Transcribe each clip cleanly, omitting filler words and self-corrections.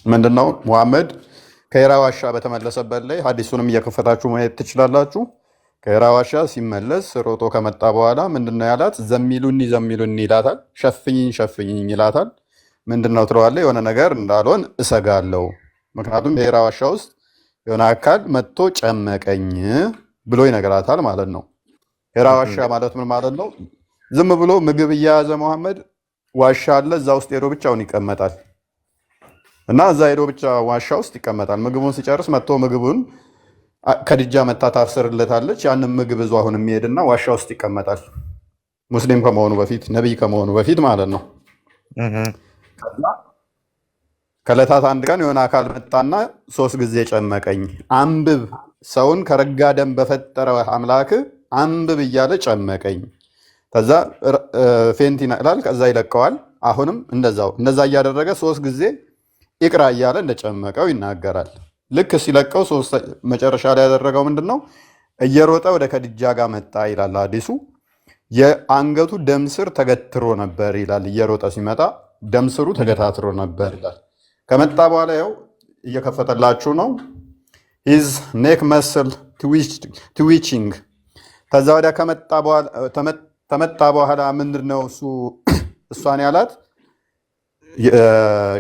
ምንድነው ሙሐመድ ከሂራ ዋሻ በተመለሰበት ላይ ሐዲሱንም እየከፈታችሁ ማየት ትችላላችሁ። ከሂራ ዋሻ ሲመለስ ሮጦ ከመጣ በኋላ ምንድነው ያላት? ዘሚሉኒ ዘሚሉኒ ይላታል። ሸፍኝኝ ሸፍኝኝ ይላታል። ምንድነው ትለዋለህ? የሆነ ነገር እንዳልሆን እሰጋለሁ። ምክንያቱም የሂራ ዋሻ ውስጥ የሆነ አካል መጥቶ ጨመቀኝ ብሎ ይነግራታል ማለት ነው። ሂራ ዋሻ ማለት ምን ማለት ነው? ዝም ብሎ ምግብ እየያዘ መሐመድ ዋሻ አለ፣ እዛ ውስጥ ሄዶ ብቻውን ይቀመጣል እና እዛ ሄዶ ብቻ ዋሻ ውስጥ ይቀመጣል። ምግቡን ሲጨርስ መጥቶ ምግቡን ከድጃ መታ ታርስርለታለች። ያንን ምግብ እዙ አሁን የሚሄድና ዋሻ ውስጥ ይቀመጣል። ሙስሊም ከመሆኑ በፊት ነቢይ ከመሆኑ በፊት ማለት ነው። ከዛ ከዕለታት አንድ ቀን የሆነ አካል መጣና 3 ጊዜ ጨመቀኝ። አንብብ፣ ሰውን ከረጋ ደም በፈጠረ አምላክ አንብብ እያለ ጨመቀኝ። ከዛ ፌንት ይላል፣ ከዛ ይለቀዋል። አሁንም እንደዛው እንደዛ እያደረገ 3 ጊዜ ይቅራ እያለ እንደጨመቀው ይናገራል። ልክ ሲለቀው መጨረሻ ላይ ያደረገው ምንድን ነው? እየሮጠ ወደ ከድጃ ጋር መጣ ይላል ሐዲሱ። የአንገቱ ደም ስር ተገትሮ ነበር ይላል። እየሮጠ ሲመጣ ደም ስሩ ተገታትሮ ነበር ይላል። ከመጣ በኋላ ያው እየከፈተላችሁ ነው። ሂዝ ኔክ መስል ትዊቺንግ። ከዛ ወዲያ ከመጣ በኋላ ምንድን ነው እሷን ያላት?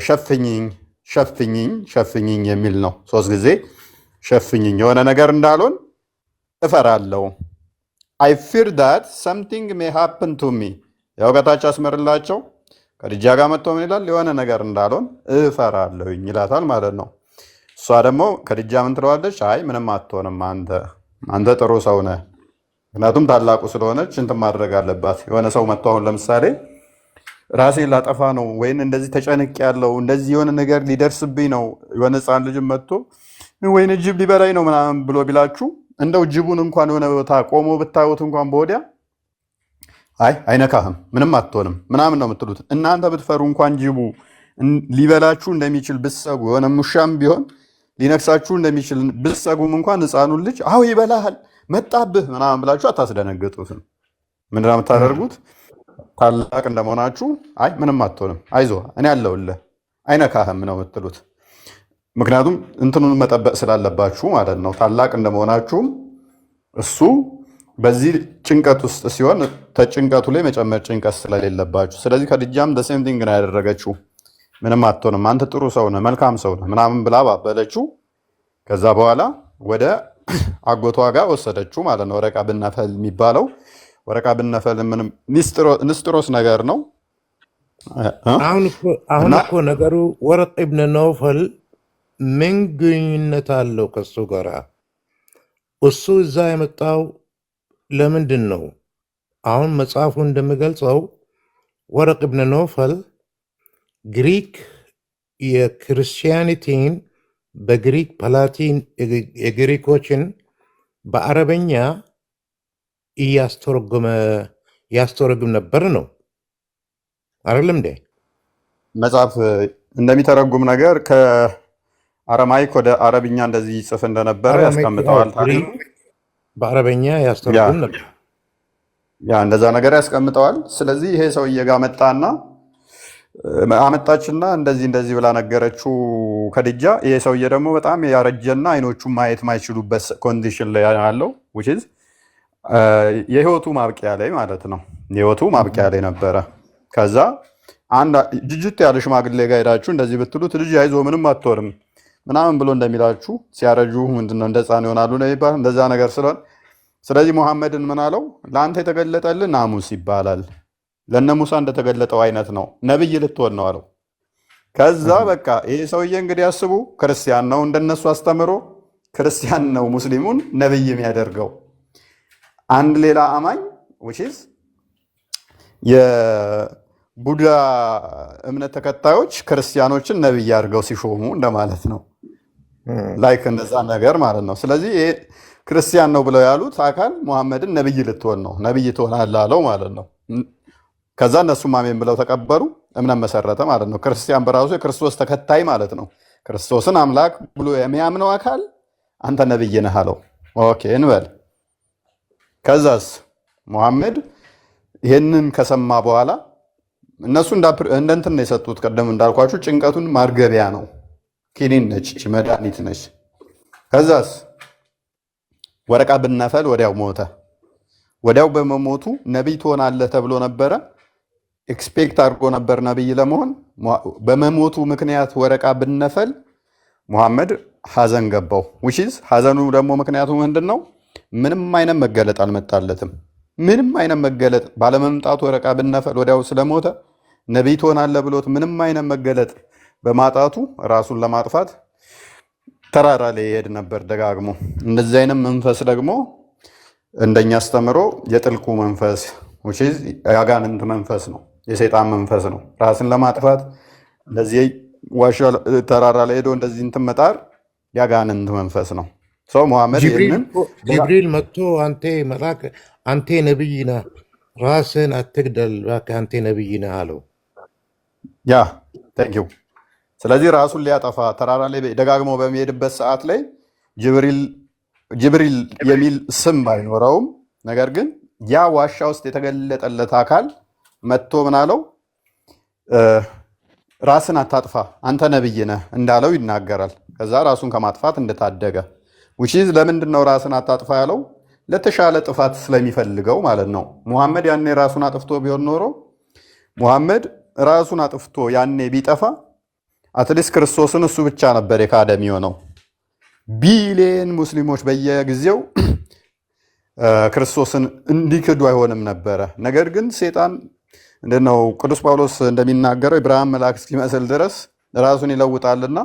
ሸፍኝኝ ሸፍኝኝ ሸፍኝኝ የሚል ነው። 3 ጊዜ ሸፍኝኝ፣ የሆነ ነገር እንዳልሆን እፈራለሁ። አይ ፊር ዳት ሰምቲንግ ሜይ ሃፕን ቱ ሚ። ያው ከታች አስመርላቸው። ከድጃ ጋር መጥቶ ምን ይላል? የሆነ ነገር እንዳልሆን እፈራለሁኝ ይላታል ማለት ነው። እሷ ደግሞ ከድጃ ምን ትለዋለች? አይ ምንም አትሆንም፣ አንተ ጥሩ ሰው ነህ። ምክንያቱም ታላቁ ስለሆነች እንትን ማድረግ አለባት። የሆነ ሰው መጥቶ አሁን ለምሳሌ ራሴን ላጠፋ ነው ወይን እንደዚህ ተጨንቅ ያለው እንደዚህ የሆነ ነገር ሊደርስብኝ ነው፣ የሆነ ሕፃን ልጅም መጥቶ ወይን ጅብ ሊበላኝ ነው ምናምን ብሎ ቢላችሁ እንደው ጅቡን እንኳን የሆነ ቦታ ቆሞ ብታዩት እንኳን በወዲያ አይ አይነካህም፣ ምንም አትሆንም ምናምን ነው የምትሉት። እናንተ ብትፈሩ እንኳን ጅቡ ሊበላችሁ እንደሚችል ብትሰጉ፣ የሆነ ሙሻም ቢሆን ሊነክሳችሁ እንደሚችል ብትሰጉም እንኳን ሕፃኑን ልጅ አዎ ይበላሃል መጣብህ ምናምን ብላችሁ አታስደነግጡትም። ምንድን ነው የምታደርጉት? ታላቅ እንደመሆናችሁ አይ ምንም አትሆንም፣ አይዞ እኔ አለሁልህ፣ አይነካህም ነው የምትሉት። ምክንያቱም እንትኑን መጠበቅ ስላለባችሁ ማለት ነው። ታላቅ እንደመሆናችሁም እሱ በዚህ ጭንቀት ውስጥ ሲሆን ተጭንቀቱ ላይ መጨመር ጭንቀት ስለሌለባችሁ። ስለዚህ ከድጃም ደሴም ቲንግ ነው ያደረገችው። ምንም አትሆንም፣ አንተ ጥሩ ሰው ነህ፣ መልካም ሰው ነህ ምናምን ብላ ባበለችው። ከዛ በኋላ ወደ አጎቷ ጋር ወሰደችው ማለት ነው። ወረቃ ብን ነፈል የሚባለው ወረቃ ብን ነፈል ምንም ንስጥሮስ ነገር ነው። አሁን እኮ ነገሩ ወረቅ ብን ነውፈል ምን ግንኙነት አለው ከሱ ጋር? እሱ እዛ የመጣው ለምንድን ነው? አሁን መጽሐፉ እንደሚገልጸው ወረቅ ብን ነውፈል ግሪክ የክርስቲያኒቲን በግሪክ ፓላቲን የግሪኮችን በአረበኛ ያስተረጉም ነበር ነው አይደለም እንዴ? መጽሐፍ እንደሚተረጉም ነገር ከአረማይክ ወደ አረብኛ እንደዚህ ይጽፍ እንደነበረ ያስቀምጠዋል። በአረበኛ ያስተረጉም ነበር፣ ያ እንደዛ ነገር ያስቀምጠዋል። ስለዚህ ይሄ ሰውዬ ጋር መጣና አመጣችና እንደዚህ ብላ ነገረችው ከድጃ። ይሄ ሰውዬ ደግሞ በጣም ያረጀና አይኖቹ ማየት ማይችሉበት ኮንዲሽን ላይ ያለው which is የህይወቱ ማብቂያ ላይ ማለት ነው። የህይወቱ ማብቂያ ላይ ነበረ። ከዛ አንድ ጅጅት ያለ ሽማግሌ ጋር ሄዳችሁ እንደዚህ ብትሉት ልጅ አይዞ ምንም አትሆንም ምናምን ብሎ እንደሚላችሁ ሲያረጁ ምንድነው እንደ ሕፃን ይሆናሉ ነው የሚባል እንደዛ ነገር ስለሆነ፣ ስለዚህ ሙሐመድን ምን አለው? ለአንተ የተገለጠልን ናሙስ ይባላል፣ ለነ ሙሳ እንደተገለጠው አይነት ነው፣ ነብይ ልትሆን ነው አለው። ከዛ በቃ ይሄ ሰውዬ እንግዲህ ያስቡ ክርስቲያን ነው፣ እንደነሱ አስተምሮ ክርስቲያን ነው ሙስሊሙን ነብይ የሚያደርገው። አንድ ሌላ አማኝ which is የቡዳ እምነት ተከታዮች ክርስቲያኖችን ነብይ አድርገው ሲሾሙ እንደማለት ነው። ላይክ እንደዛ ነገር ማለት ነው። ስለዚህ ይሄ ክርስቲያን ነው ብለው ያሉት አካል ሙሐመድን ነብይ ልትሆን ነው፣ ነብይ ትሆናለህ አለው ማለት ነው። ከዛ እነሱም አሜን ብለው ተቀበሉ፣ እምነት መሰረተ ማለት ነው። ክርስቲያን በራሱ የክርስቶስ ተከታይ ማለት ነው። ክርስቶስን አምላክ ብሎ የሚያምነው አካል አንተ ነብይ ነህ አለው። ኦኬ እንበል። ከዛስ ሙሐመድ ይህንን ከሰማ በኋላ እነሱ እንደ እንትን ነው የሰጡት። ቀደም እንዳልኳችሁ ጭንቀቱን ማርገቢያ ነው። ኪኒን ነች፣ መድኃኒት ነች። ከዛስ ወረቃ ብነፈል ወዲያው ሞተ። ወዲያው በመሞቱ ነቢይ ትሆናለህ ተብሎ ነበረ። ኤክስፔክት አድርጎ ነበር ነቢይ ለመሆን። በመሞቱ ምክንያት ወረቃ ብነፈል ሙሐመድ ሐዘን ገባው። ዊችዝ ሐዘኑ ደግሞ ምክንያቱ ምንድን ነው? ምንም አይነት መገለጥ አልመጣለትም። ምንም አይነት መገለጥ ባለመምጣቱ ወረቃ ብነፈል ወዲያው ስለሞተ ነቢይ ትሆናለህ ብሎት ምንም አይነት መገለጥ በማጣቱ ራሱን ለማጥፋት ተራራ ላይ ይሄድ ነበር ደጋግሞ። እንደዚህ አይነት መንፈስ ደግሞ እንደኛ አስተምሮ የጥልቁ መንፈስ የአጋንንት መንፈስ ነው፣ የሰይጣን መንፈስ ነው። ራስን ለማጥፋት እንደዚህ ዋሻ ተራራ ላይ ሄዶ እንደዚህ እንትን መጣር የአጋንንት መንፈስ ነው። ሰው ሙሐመድ ጅብሪል መጥቶ አንተ ነብይ ነህ፣ ራስን አትግደል እባክህ አንተ ነብይ ነህ አለው። ያ ቴንኪው። ስለዚህ ራሱን ሊያጠፋ ተራራ ላይ ደጋግሞ በሚሄድበት ሰዓት ላይ ጅብሪል የሚል ስም ባይኖረውም ነገር ግን ያ ዋሻ ውስጥ የተገለጠለት አካል መጥቶ ምን አለው? ራስን አታጥፋ አንተ ነብይ ነህ እንዳለው ይናገራል። ከዛ ራሱን ከማጥፋት እንደታደገ ለምንድን ነው ራስን አታጥፋ ያለው? ለተሻለ ጥፋት ስለሚፈልገው ማለት ነው። ሙሐመድ ያኔ ራሱን አጥፍቶ ቢሆን ኖሮ ሙሐመድ ራሱን አጥፍቶ ያኔ ቢጠፋ አትሊስት ክርስቶስን እሱ ብቻ ነበር የካደ የሚሆነው። ቢሊየን ሙስሊሞች በየጊዜው ክርስቶስን እንዲክዱ አይሆንም ነበረ። ነገር ግን ሴጣን እንደነው ቅዱስ ጳውሎስ እንደሚናገረው የብርሃን መልአክ እስኪመስል ድረስ ራሱን ይለውጣልና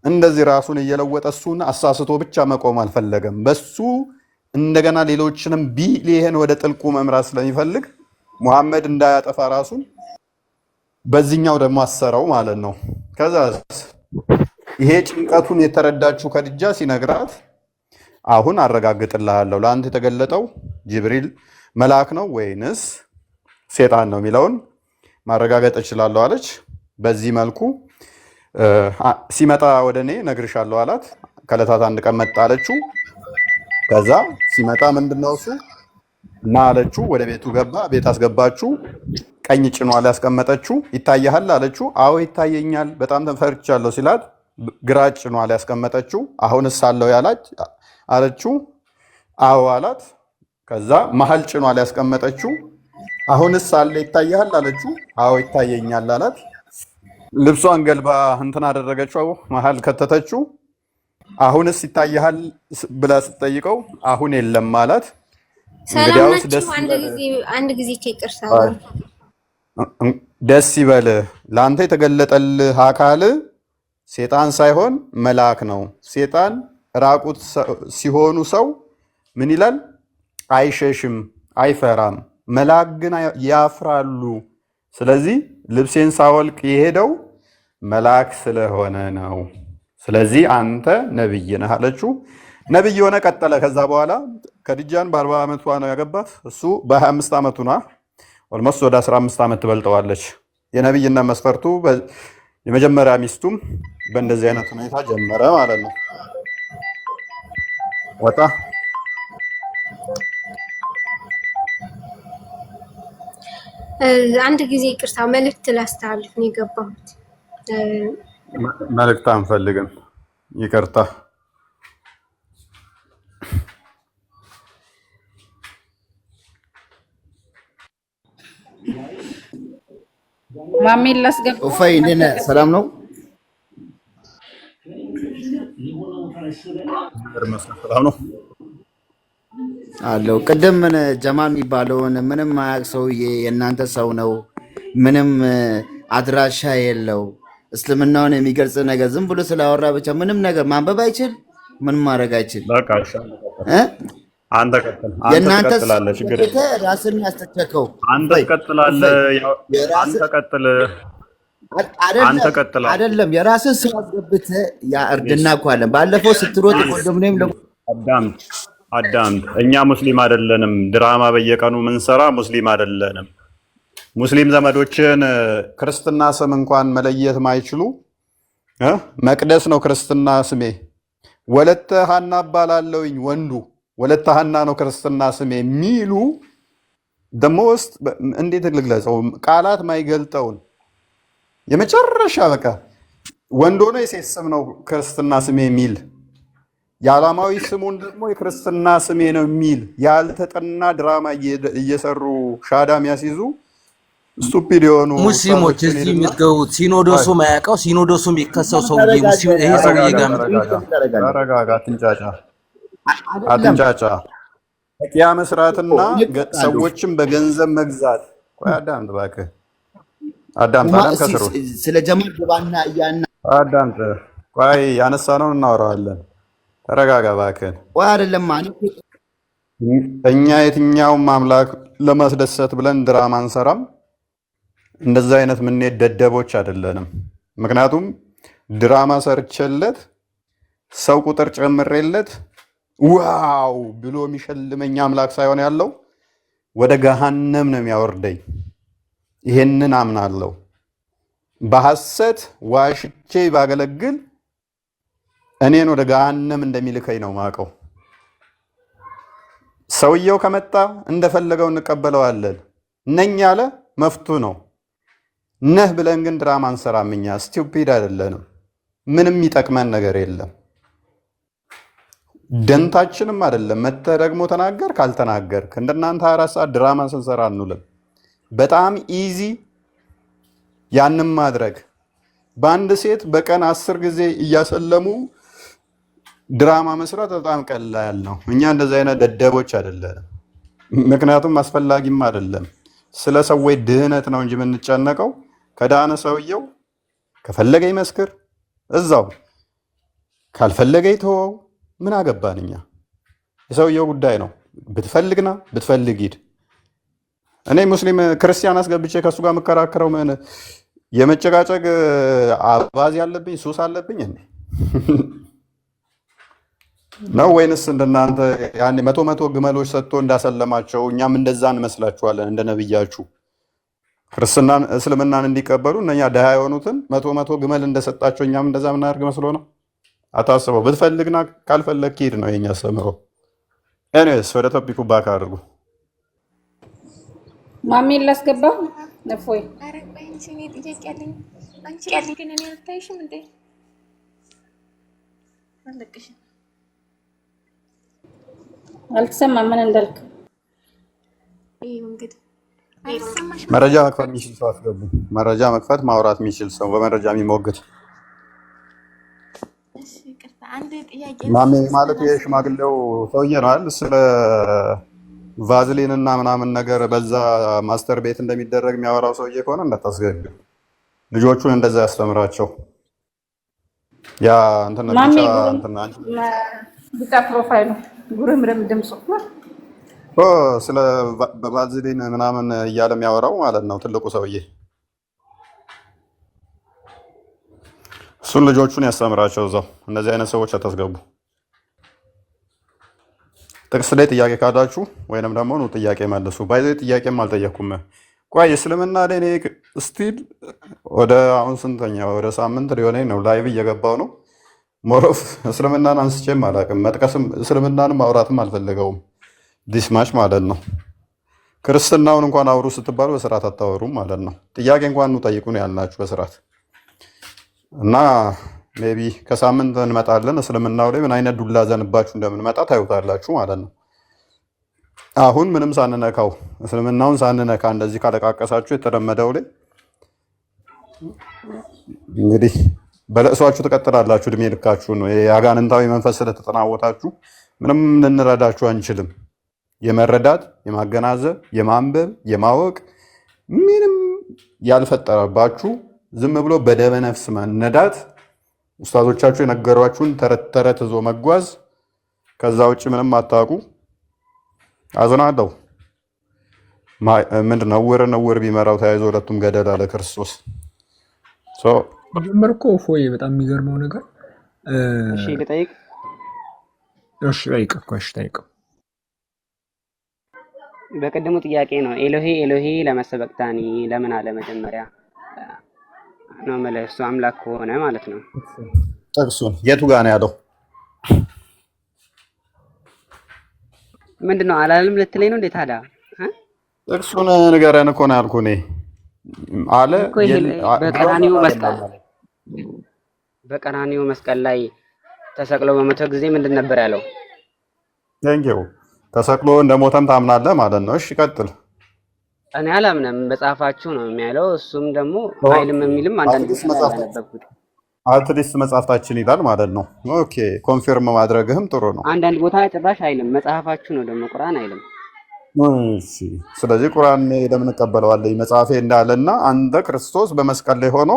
እንደዚህ ራሱን እየለወጠ እሱን አሳስቶ ብቻ መቆም አልፈለገም። በሱ እንደገና ሌሎችንም ቢሊየን ወደ ጥልቁ መምራት ስለሚፈልግ ሙሐመድ እንዳያጠፋ ራሱን በዚህኛው ደግሞ አሰረው ማለት ነው። ከዛ ይሄ ጭንቀቱን የተረዳችው ከድጃ ሲነግራት አሁን አረጋግጥልሃለሁ ለአንተ የተገለጠው ጅብሪል መልአክ ነው ወይንስ ሴጣን ነው የሚለውን ማረጋገጥ እችላለሁ አለች። በዚህ መልኩ ሲመጣ ወደ እኔ ነግርሻለሁ አላት። ከዕለታት አንድ ቀን መጣ አለችው። ከዛ ሲመጣ ምንድነው እሱ እና አለችው። ወደ ቤቱ ገባ። ቤት አስገባችው። ቀኝ ጭኗ ላይ ያስቀመጠችው። ይታያል አለችው። አዎ ይታየኛል፣ በጣም ተፈርቻለሁ ሲላት ግራ ጭኗ ላይ ያስቀመጠችው። አሁንስ አለው ያላች አለችው። አዎ አላት። ከዛ መሀል ጭኗ ላይ ያስቀመጠችው። አሁንስ አለ ይታያል አለችው። አዎ ይታየኛል አላት። ልብሷን ገልባ እንትን አደረገችው፣ መሀል ከተተችው። አሁንስ ይታያል ብላ ስትጠይቀው አሁን የለም አላት። እንግዲያውስ ደስ ይበል ለአንተ የተገለጠልህ አካል ሴጣን ሳይሆን መልአክ ነው። ሴጣን ራቁት ሲሆኑ ሰው ምን ይላል? አይሸሽም፣ አይፈራም። መልአክ ግን ያፍራሉ። ስለዚህ ልብሴን ሳወልቅ የሄደው መልአክ ስለሆነ ነው። ስለዚህ አንተ ነብይ ነህ አለችው። ነብይ የሆነ ቀጠለ። ከዛ በኋላ ከድጃን በ40 ዓመቷ ነው ያገባት። እሱ በ25 ዓመቱ ና ኦልሞስት ወደ 15 ዓመት ትበልጠዋለች። የነብይነት መስፈርቱ የመጀመሪያ ሚስቱም በእንደዚህ አይነት ሁኔታ ጀመረ ማለት ነው። ወጣ አንድ ጊዜ ይቅርታ መልእክት ላስተላልፍ ነው የገባሁት። መልእክት አንፈልግም፣ ይቅርታ። ማሜን ላስገባ። ኦፋይ እንደነ ሰላም ነው ሰላም ነው አለው። ቅድም ምን ጀማል የሚባለውን ምንም ማያቅ ሰውዬ የእናንተ ሰው ነው፣ ምንም አድራሻ የለው፣ እስልምናውን የሚገልጽ ነገር ዝም ብሎ ስላወራ ብቻ ምንም ነገር ማንበብ አይችል፣ ምንም ማድረግ አይችል። በቃ አንተ ቀጥል። የእናንተ ቀጥላለህ፣ ችግር የለም። ራስን ያስተቸከው አንተ ቀጥላለህ። አንተ ቀጥል። አይደለም የራስን ስም አስገብተህ ያ እርድና እኮ አለን። ባለፈው ስትሮጥ ኮንዶሚኒየም አዳምጥ። እኛ ሙስሊም አይደለንም። ድራማ በየቀኑ ምንሰራ ሙስሊም አይደለንም። ሙስሊም ዘመዶችን ክርስትና ስም እንኳን መለየት ማይችሉ መቅደስ ነው ክርስትና ስሜ፣ ወለተ ሀና እባላለሁኝ ወንዱ ወለተ ሀና ነው ክርስትና ስሜ የሚሉ ደግሞ ውስጥ እንዴት ልግለጸው? ቃላት ማይገልጠውን የመጨረሻ በቃ ወንድ ሆኖ የሴት ስም ነው ክርስትና ስሜ የሚል የዓላማዊ ስሙን ደግሞ የክርስትና ስሜ ነው የሚል ያልተጠና ድራማ እየሰሩ ሻዳ የሚያስይዙ ስቱፒድ የሆኑ ሙስሊሞች እዚህ የምትገቡት ሲኖዶሱ ማያውቀው ሲኖዶሱ የሚከሰው ሰውዬ ይሄ ሰውዬ ጋር ተረጋጋ፣ አትንጫጫ። በቂያ መስራትና ሰዎችን በገንዘብ መግዛት። ቆይ አዳምጥ እባክህ፣ አዳምጥ። ከስሩ ስለ ጀማል ግባና እያና አዳምጥ። ቆይ ያነሳነውን እናወራዋለን። ተረጋጋ እባክህ። ቆይ አይደለም ማለት እኛ የትኛውም አምላክ ለማስደሰት ብለን ድራማ አንሰራም። እንደዛ አይነት ምንሄድ ደደቦች አይደለንም። ምክንያቱም ድራማ ሰርቼለት ሰው ቁጥር ጨምሬለት ዋው ብሎ የሚሸልመኝ አምላክ ሳይሆን ያለው ወደ ገሃነም ነው የሚያወርደኝ። ይሄንን አምናለሁ። በሐሰት ዋሽቼ ባገለግል እኔን ወደ ገሃነም እንደሚልከኝ ነው ማቀው። ሰውየው ከመጣ እንደፈለገው እንቀበለዋለን። ነኝ ያለ መፍቱ ነው። ነህ ብለን ግን ድራማ አንሰራም። እኛ ስቲውፒድ አይደለንም። ምንም ይጠቅመን ነገር የለም። ደንታችንም አይደለም። መተህ ደግሞ ተናገር ካልተናገርክ እንደናንተ 24 ሰዓት ድራማ ስንሰራ አንውልም። በጣም ኢዚ ያንም ማድረግ በአንድ ሴት በቀን 10 ጊዜ እያሰለሙ ድራማ መስራት በጣም ቀላል ነው። እኛ እንደዚህ አይነት ደደቦች አይደለንም። ምክንያቱም አስፈላጊም አይደለም። ስለ ሰዎች ድህነት ነው እንጂ የምንጨነቀው። ከዳነ ሰውየው ከፈለገ ይመስክር እዛው፣ ካልፈለገ ይተወው። ምን አገባን እኛ? የሰውየው ጉዳይ ነው። ብትፈልግና ብትፈልግ ሂድ። እኔ ሙስሊም ክርስቲያን አስገብቼ ከእሱ ጋር የምከራከረው ምን የመጨቃጨቅ አባዜ አለብኝ? ሱስ አለብኝ እኔ ነው ወይንስ እንደናንተ ያኔ መቶ ግመሎች ሰጥቶ እንዳሰለማቸው እኛም እንደዛ እንመስላችኋለን? እንደ ነብያችሁ ክርስትናን እስልምናን እንዲቀበሉ እነኛ ደሃ የሆኑትን መቶ ግመል እንደሰጣቸው እኛም እንደዛ ምናደርግ መስሎ ነው? አታስበው። ብትፈልግና ካልፈለግ ሂድ ነው የኛ አስተምሮ። ኤኒዌይስ ወደ ቶፒኩ ባክ አድርጉ። ማሜን ላስገባው ነፎይ አልተሰማም ምን እንዳልክ። መረጃ መክፈት የሚችል ሰው አስገቡ። መረጃ መክፈት ማውራት የሚችል ሰው በመረጃ የሚሞግት ማሜ ማለት የሽማግሌው ሰውዬ ነው አይደል? ስለ ቫዝሊን እና ምናምን ነገር በዛ ማስተር ቤት እንደሚደረግ የሚያወራው ሰውዬ ከሆነ እንዳታስገቢ። ልጆቹን እንደዛ ያስተምራቸው። ያ እንትን ብቻ ፕሮፋይሉ ጉርምርም ድምፁ ስለ ቫዝሊን ምናምን እያለ የሚያወራው ማለት ነው ትልቁ ሰውዬ። እሱን ልጆቹን ያስተምራቸው እዛው። እንደዚህ አይነት ሰዎች አታስገቡ። ጥቅስ ላይ ጥያቄ ካላችሁ ወይንም ደግሞ ነው ጥያቄ መልሱ። ባይዘ ጥያቄም አልጠየኩም። ቆይ እስልምና ላይ እኔ ስቲል ወደ አሁን ስንተኛ ወደ ሳምንት ሊሆነኝ ነው ላይቭ እየገባው ነው። ሞሮፍ እስልምናን አንስቼም አላውቅም። መጥቀስም እስልምናንም ማውራትም አልፈለገውም። ዲስማች ማለት ነው። ክርስትናውን እንኳን አውሩ ስትባሉ በስርዓት አታወሩም ማለት ነው። ጥያቄ እንኳን ነው ጠይቁ ነው ያልናችሁ በስርዓት እና ሜቢ ከሳምንት እንመጣለን። እስልምናው ላይ ምን አይነት ዱላ ዘንባችሁ እንደምንመጣ ታዩታላችሁ ማለት ነው። አሁን ምንም ሳንነካው እስልምናውን ሳንነካ እንደዚህ ካለቃቀሳችሁ የተለመደው ላይ እንግዲህ በለቅሷችሁ ትቀጥላላችሁ እድሜ ልካችሁ ነው። የአጋንንታዊ መንፈስ ስለተጠናወታችሁ ምንም ልንረዳችሁ አንችልም። የመረዳት የማገናዘብ የማንበብ የማወቅ ምንም ያልፈጠረባችሁ ዝም ብሎ በደመ ነፍስ መነዳት፣ ኡስታዞቻችሁ የነገሯችሁን ተረት ተረት ይዞ መጓዝ፣ ከዛ ውጭ ምንም አታውቁ። አዝናለሁ። ምንድን ነው እውር ቢመራው ተያይዞ ሁለቱም ገደል አለ ክርስቶስ። መጀመር እኮ ፎይ በጣም የሚገርመው ነገር እሺ ልጠይቅ። እሺ ጠይቅ። በቀደሙ ጥያቄ ነው ኤሎሄ ኤሎሄ ለመሰበቅታኒ ለምን አለ መጀመሪያ ነው ማለት እሱ አምላክ ከሆነ ማለት ነው። ጥቅሱን የቱ ጋር ነው ያለው? ምንድነው አላለም ልትለኝ ነው እንዴ ታዲያ? ጥቅሱን ንገረን እኮ ነው ያልኩህ እኔ። አለ በቀራኒው መስቀል በቀራንዮ መስቀል ላይ ተሰቅሎ በሞተ ጊዜ ምንድን ነበር ያለው? ቴንኪው ተሰቅሎ እንደሞተም ታምናለህ ማለት ነው። እሺ ቀጥል። እኔ አላምንም፣ መጽሐፋችሁ ነው የሚያለው። እሱም ደግሞ አይልም የሚልም አንዳንድ ቦታ ያነበብኩት አትሊስት መጽሐፍታችን ይላል ማለት ነው። ኦኬ ኮንፊርም ማድረግህም ጥሩ ነው። አንዳንድ ቦታ ጭራሽ አይልም፣ መጽሐፋችሁ ነው ደግሞ ቁርአን አይልም። እሺ ስለዚህ ቁርአን ለምን እቀበለዋለሁ? መጽሐፌ እንዳለና አንተ ክርስቶስ በመስቀል ላይ ሆኖ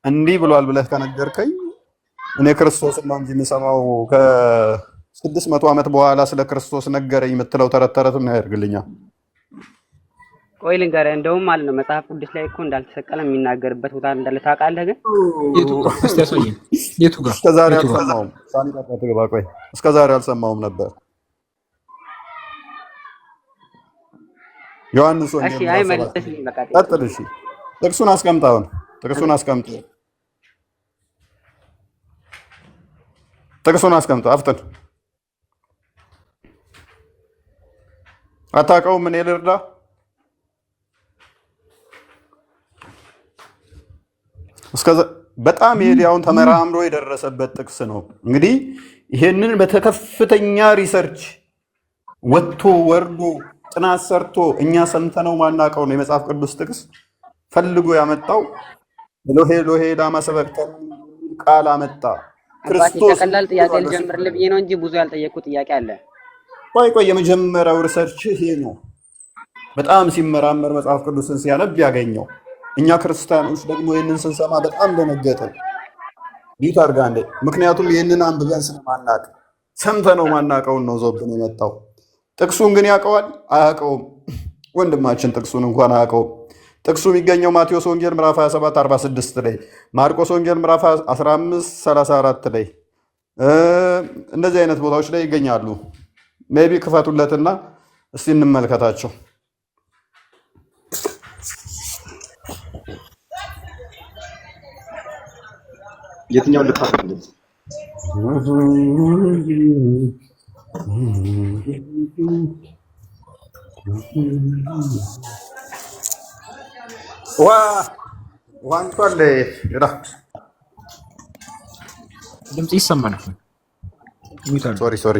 እንዲህ ብሏል ብለህ ከነገርከኝ እኔ ክርስቶስን ነው እንጂ የምሰማው ከ600 ዓመት በኋላ ስለ ክርስቶስ ነገረኝ የምትለው ተረት ተረት ምን ያደርግልኛል? ቆይ ልንገርህ፣ እንደውም ማለት ነው መጽሐፍ ቅዱስ ላይ እኮ እንዳልተሰቀለ የሚናገርበት ቦታ እንዳለ ታውቃለህ። ግን የቱ ጋር እስቲ ያሳየኝ። የቱ ጋር? እስከዛሬ አልሰማሁም። ሳኒ ጠጣት ገባ። ቆይ እስከዛሬ አልሰማሁም ነበር። ዮሐንስ ወንጌል እሺ፣ አይ መልስልኝ በቃ። ቀጥል። እሺ ጥቅሱን አስቀምጣውን ጥቅሱን አስቀምጥ። ጥቅሱን አስቀምጥ። አፍጥን። አታውቀውም? ምን ልርዳ? በጣም የሊያውን ተመራምሮ የደረሰበት ጥቅስ ነው። እንግዲህ ይሄንን በከፍተኛ ሪሰርች ወጥቶ ወርዶ ጥናት ሰርቶ እኛ ሰምተነው ማናውቀው ነው የመጽሐፍ ቅዱስ ጥቅስ ፈልጎ ያመጣው። ኤሎሄ ኤሎሄ ላማ ሰበቅተኒ ቃል አመጣ። ክርስቶስ ቀላል ጥያቄ ልጀምርልህ ብዬ ነው እንጂ ብዙ ያልጠየቅኩት ጥያቄ አለ። ቆይ የመጀመሪያው ሪሰርች ይሄ ነው። በጣም ሲመራመር መጽሐፍ ቅዱስን ሲያነብ ያገኘው። እኛ ክርስቲያኖች ደግሞ ይህንን ስንሰማ በጣም ደነገጥን። ቢት አድርጋ እንዴ! ምክንያቱም ይህንን አንብበን ስለማናቅ ሰምተነው ማናቀውን ነው ዞብን የመጣው። ጥቅሱን ግን ያውቀዋል አያውቀውም? ወንድማችን ጥቅሱን እንኳን አያውቀውም። ጥቅሱ የሚገኘው ማቴዎስ ወንጌል ምዕራፍ 27 46 ላይ፣ ማርቆስ ወንጌል ምዕራፍ 15 34 ላይ እንደዚህ አይነት ቦታዎች ላይ ይገኛሉ። ሜቢ ክፈቱለትና እስቲ እንመልከታቸው። የትኛው ልታፈልግ? ዋንቷል ድምጽ ይሰማናል። ሶሪ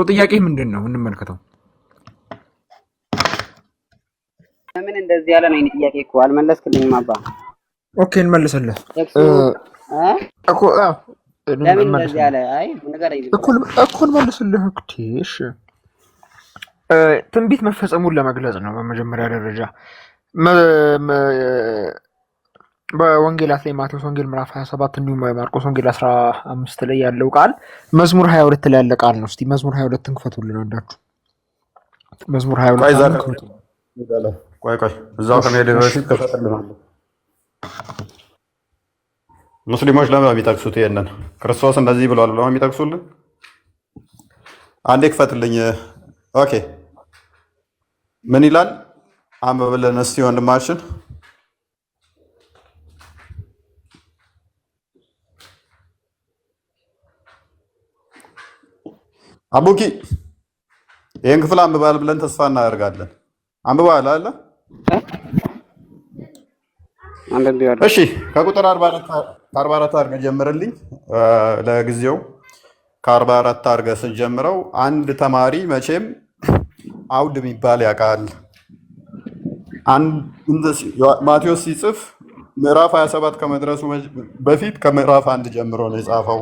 ጥያቄ ምንድን ነው? እንመልከተው። ለምን እንደዚህ ያለ ነው? የእኔ ጥያቄ እኮ አልመለስክልኝም አባ። ኦኬ እንመልስልህ እኮ ለምን እንደዚህ ያለ? አይ ንገረኝ እኮ እንመልስልህ። እሺ ትንቢት መፈጸሙን ለመግለጽ ነው። በመጀመሪያ ደረጃ በወንጌላት ላይ ማቴዎስ ወንጌል ምዕራፍ 27 እንዲሁም ማርቆስ ወንጌል 15 ላይ ያለው ቃል መዝሙር 22 ላይ ያለ ቃል ነው። እስቲ መዝሙር 22ን ክፈቱልን አንዳችሁ። መዝሙር 22 ቆይ እዛው ከመሄድ በፊት ከፈተልናል። ሙስሊሞች ለምን የሚጠቅሱት ይሄንን? ክርስቶስ እንደዚህ ብሏል ብለው የሚጠቅሱልን? አንዴ ክፈትልኝ። ኦኬ ምን ይላል? አንብብልን እስቲ ወንድማችን። አቡኪ ይህን ክፍል አንብባል ብለን ተስፋ እናደርጋለን። አንብባል አለ። እሺ ከቁጥር 44 አድርገህ ጀምርልኝ። ለጊዜው ከ44 አድርገህ ስንጀምረው አንድ ተማሪ መቼም አውድ የሚባል ያውቃል። ማቴዎስ ሲጽፍ ምዕራፍ 27 ከመድረሱ በፊት ከምዕራፍ 1 ጀምሮ ነው የጻፈው።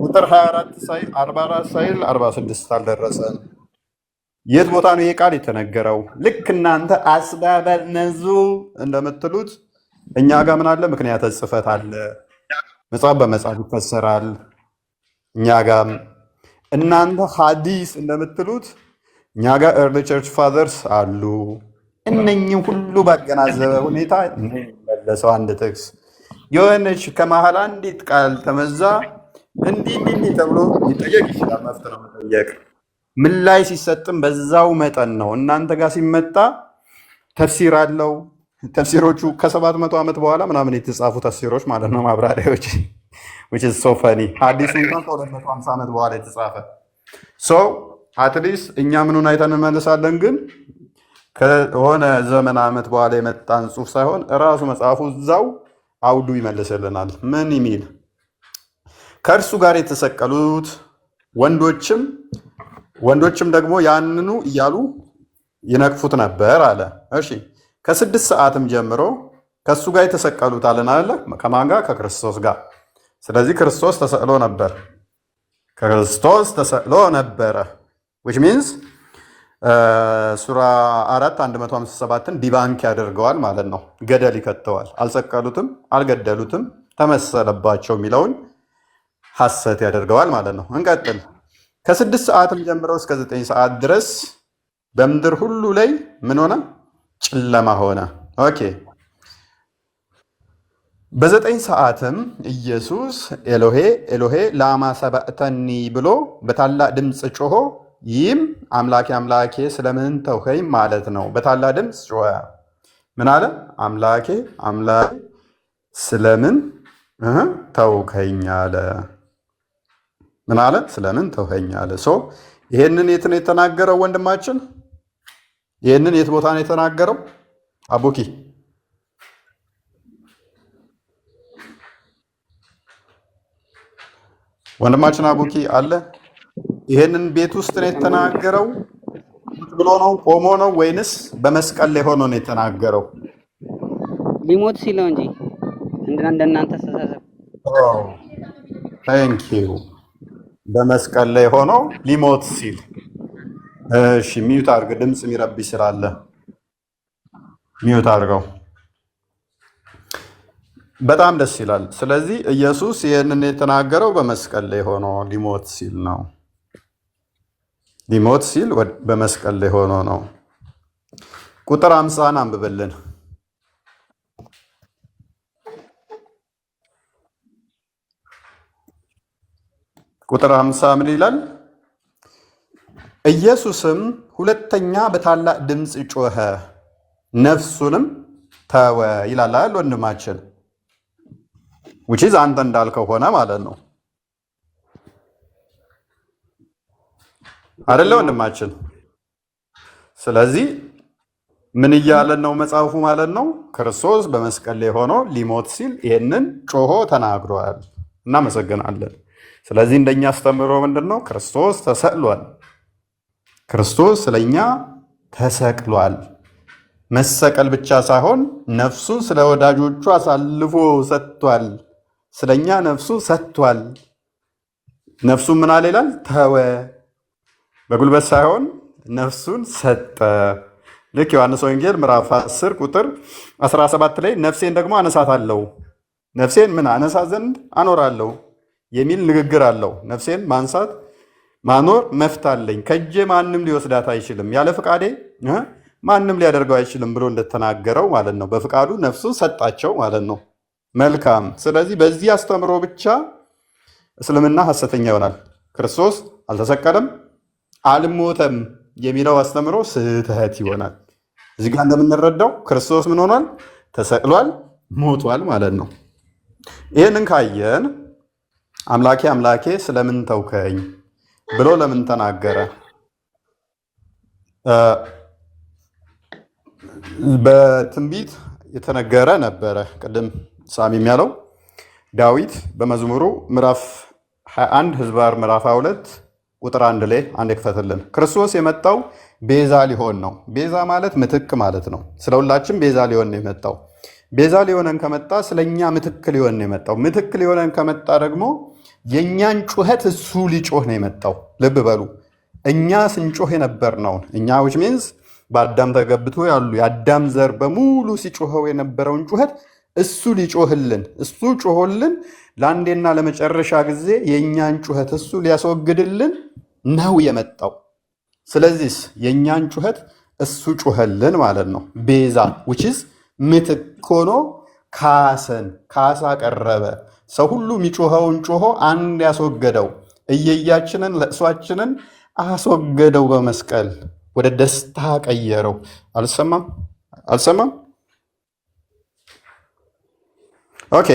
ቁጥር 24 ሳይል 44 ሳይል 46 አልደረሰም። የት ቦታ ነው ይሄ ቃል የተነገረው? ልክ እናንተ አስባበ ነዙል እንደምትሉት እኛ ጋር ምን አለ? ምክንያተ ጽሕፈት አለ። መጽሐፍ በመጽሐፍ ይፈሰራል። እኛ ጋር እናንተ ሐዲስ እንደምትሉት እኛ ጋር ኤርሊ ቸርች ፋዘርስ አሉ። እነኚህ ሁሉ ባገናዘበ ሁኔታ የሚመለሰው አንድ ጥቅስ የሆነች ከመሀል አንዲት ቃል ተመዛ እንዲህ ተብሎ ሊጠየቅ ይችላል። መፍትሄ ነው መጠየቅ። ምላሽ ሲሰጥም በዛው መጠን ነው። እናንተ ጋር ሲመጣ ተፍሲር አለው። ተፍሲሮቹ ከ700 ዓመት በኋላ ምናምን የተጻፉ ተፍሲሮች ማለት ነው፣ ማብራሪያዎች which is so funny። ሐዲሱ እንኳን ከ250 ዓመት በኋላ የተጻፈ so at least እኛ ምኑን አይተን እንመልሳለን፣ ግን ከሆነ ዘመን ዓመት በኋላ የመጣን ጽሑፍ ሳይሆን እራሱ መጽሐፉ እዛው አውዱ ይመልስልናል። ምን የሚል ከእርሱ ጋር የተሰቀሉት ወንዶችም ደግሞ ያንኑ እያሉ ይነቅፉት ነበር አለ። እሺ ከ6 ሰዓትም ጀምሮ ከእሱ ጋር የተሰቀሉት አለን አለ። ከማን ጋር? ከክርስቶስ ጋር። ስለዚህ ክርስቶስ ተሰቅሎ ነበር። ክርስቶስ ተሰቅሎ ነበረ which means ሱራ 4 157ን ዲባንክ ያደርገዋል ማለት ነው። ገደል ይከተዋል። አልሰቀሉትም፣ አልገደሉትም፣ ተመሰለባቸው የሚለውን ሐሰት ያደርገዋል ማለት ነው። እንቀጥል። ከ6 ሰዓትም ጀምረው እስከ 9 ሰዓት ድረስ በምድር ሁሉ ላይ ምን ሆነ? ጨለማ ሆነ። ኦኬ። በ9 ሰዓትም ኢየሱስ ኤሎሄ ኤሎሄ ላማ ሰባእተኒ ብሎ በታላቅ ድምፅ ጮሆ፣ ይህም አምላኬ አምላኬ ስለምን ተውኸኝ ማለት ነው። በታላቅ ድምፅ ጮኸ። ምን አለ? አምላኬ አምላኬ ስለምን ተውከኝ አለ። ምን አለ? ስለምን ተውኸኝ አለ። ይሄንን የት ነው የተናገረው ወንድማችን? ይሄንን የት ቦታ ነው የተናገረው? አቡኪ ወንድማችን አቡኪ አለ? ይሄንን ቤት ውስጥ ነው የተናገረው? ብሎ ነው ቆሞ ነው ወይንስ በመስቀል ላይ ሆኖ ነው የተናገረው? ሊሞት ሲለው እንጂ እንደናንተ አስተሳሰብ። ታንክ ዩ። በመስቀል ላይ ሆኖ ሊሞት ሲል። እሺ ሚዩት አድርግ፣ ድምፅ የሚረብሽ ስላለ ሚዩት አድርገው። በጣም ደስ ይላል። ስለዚህ ኢየሱስ ይህንን የተናገረው በመስቀል ላይ ሆኖ ሊሞት ሲል ነው። ሊሞት ሲል በመስቀል ላይ ሆኖ ነው። ቁጥር 50 አንብብልን። ቁጥር 50 ምን ይላል? ኢየሱስም ሁለተኛ በታላቅ ድምፅ ጮኸ፣ ነፍሱንም ተወ ይላል አይደል ወንድማችን? which is አንተ እንዳልከው ሆነ ማለት ነው አይደለ ወንድማችን? ስለዚህ ምን እያለን ነው መጽሐፉ ማለት ነው? ክርስቶስ በመስቀል ላይ ሆኖ ሊሞት ሲል ይሄንን ጮሆ ተናግሯል። እናመሰግናለን። ስለዚህ እንደኛ አስተምሮ ምንድነው? ክርስቶስ ተሰቅሏል። ክርስቶስ ስለኛ ተሰቅሏል። መሰቀል ብቻ ሳይሆን ነፍሱን ስለ ወዳጆቹ አሳልፎ ሰጥቷል። ስለኛ ነፍሱ ሰጥቷል። ነፍሱ ምን አለ ይላል? ተወ። በጉልበት ሳይሆን ነፍሱን ሰጠ። ልክ ዮሐንስ ወንጌል ምዕራፍ 10 ቁጥር 17 ላይ ነፍሴን ደግሞ አነሳታለሁ፣ ነፍሴን ምን አነሳት ዘንድ አኖራለሁ የሚል ንግግር አለው። ነፍሴን ማንሳት ማኖር መፍት አለኝ፣ ከእጄ ማንም ሊወስዳት አይችልም፣ ያለ ፍቃዴ ማንም ሊያደርገው አይችልም ብሎ እንደተናገረው ማለት ነው። በፍቃዱ ነፍሱን ሰጣቸው ማለት ነው። መልካም። ስለዚህ በዚህ አስተምሮ ብቻ እስልምና ሐሰተኛ ይሆናል። ክርስቶስ አልተሰቀለም፣ አልሞተም የሚለው አስተምሮ ስህተት ይሆናል። እዚህ ጋር እንደምንረዳው ክርስቶስ ምን ሆኗል? ተሰቅሏል፣ ሞቷል ማለት ነው። ይህንን ካየን አምላኬ አምላኬ ስለምን ተውከኝ ብሎ ለምን ተናገረ? በትንቢት የተነገረ ነበረ። ቅድም ሳሚም ያለው ዳዊት በመዝሙሩ ምዕራፍ 21 ህዝባር ምዕራፍ 22 ቁጥር 1 ላይ አንድ ይክፈትልን። ክርስቶስ የመጣው ቤዛ ሊሆን ነው። ቤዛ ማለት ምትክ ማለት ነው። ስለ ሁላችን ቤዛ ሊሆን ነው የመጣው። ቤዛ ሊሆነን ከመጣ ስለኛ ምትክ ሊሆን ነው የመጣው። ምትክ ሊሆነን ከመጣ ደግሞ የእኛን ጩኸት እሱ ሊጮህ ነው የመጣው። ልብ በሉ፣ እኛ ስንጮህ የነበርነውን እኛ which means በአዳም ተገብቶ ያሉ የአዳም ዘር በሙሉ ሲጮኸው የነበረውን ጩኸት እሱ ሊጮህልን፣ እሱ ጮሆልን ለአንዴና ለመጨረሻ ጊዜ የእኛን ጩኸት እሱ ሊያስወግድልን ነው የመጣው። ስለዚህ የእኛን ጩኸት እሱ ጮኸልን ማለት ነው። ቤዛ which is ምትክ ሆኖ ካሰን፣ ካሳ ቀረበ። ሰው ሁሉ የሚጮኸውን ጮሆ አንድ ያስወገደው፣ እየያችንን ለእሷችንን አስወገደው በመስቀል ወደ ደስታ ቀየረው። አልሰማም። ኦኬ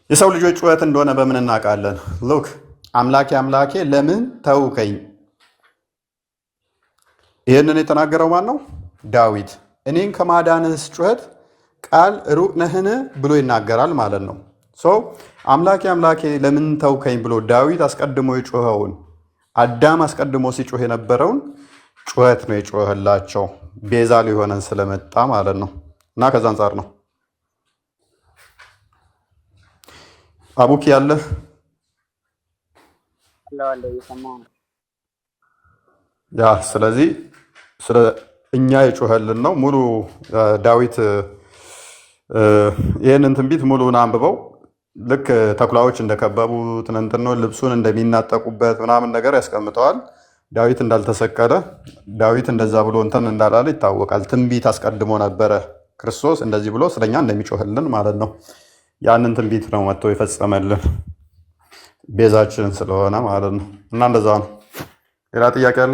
የሰው ልጆች ጩኸት እንደሆነ በምን እናውቃለን? ሉክ አምላኬ አምላኬ ለምን ተውከኝ? ይህንን የተናገረው ማን ነው? ዳዊት። እኔን ከማዳንህስ ጩኸት ቃል ሩቅ ነህን ብሎ ይናገራል ማለት ነው። አምላኬ አምላኬ ለምን ተውከኝ ብሎ ዳዊት አስቀድሞ የጮኸውን አዳም አስቀድሞ ሲጮህ የነበረውን ጩኸት ነው የጮህላቸው ቤዛ ሊሆነን ስለመጣ ማለት ነው። እና ከዛ አንጻር ነው አቡኪ ያለ ያ ስለዚህ ስለ እኛ የጮኸልን ነው። ሙሉ ዳዊት ይህንን ትንቢት ሙሉን አንብበው ልክ ተኩላዎች እንደከበቡት ነው ልብሱን እንደሚናጠቁበት ምናምን ነገር ያስቀምጠዋል። ዳዊት እንዳልተሰቀለ ዳዊት እንደዛ ብሎ እንትን እንዳላለ ይታወቃል። ትንቢት አስቀድሞ ነበረ ክርስቶስ እንደዚህ ብሎ ስለኛ እንደሚጮህልን ማለት ነው። ያንን ትንቢት ነው መጥቶ የፈጸመልን ቤዛችን ስለሆነ ማለት ነው። እና እንደዛ ነው። ሌላ ጥያቄ አለ?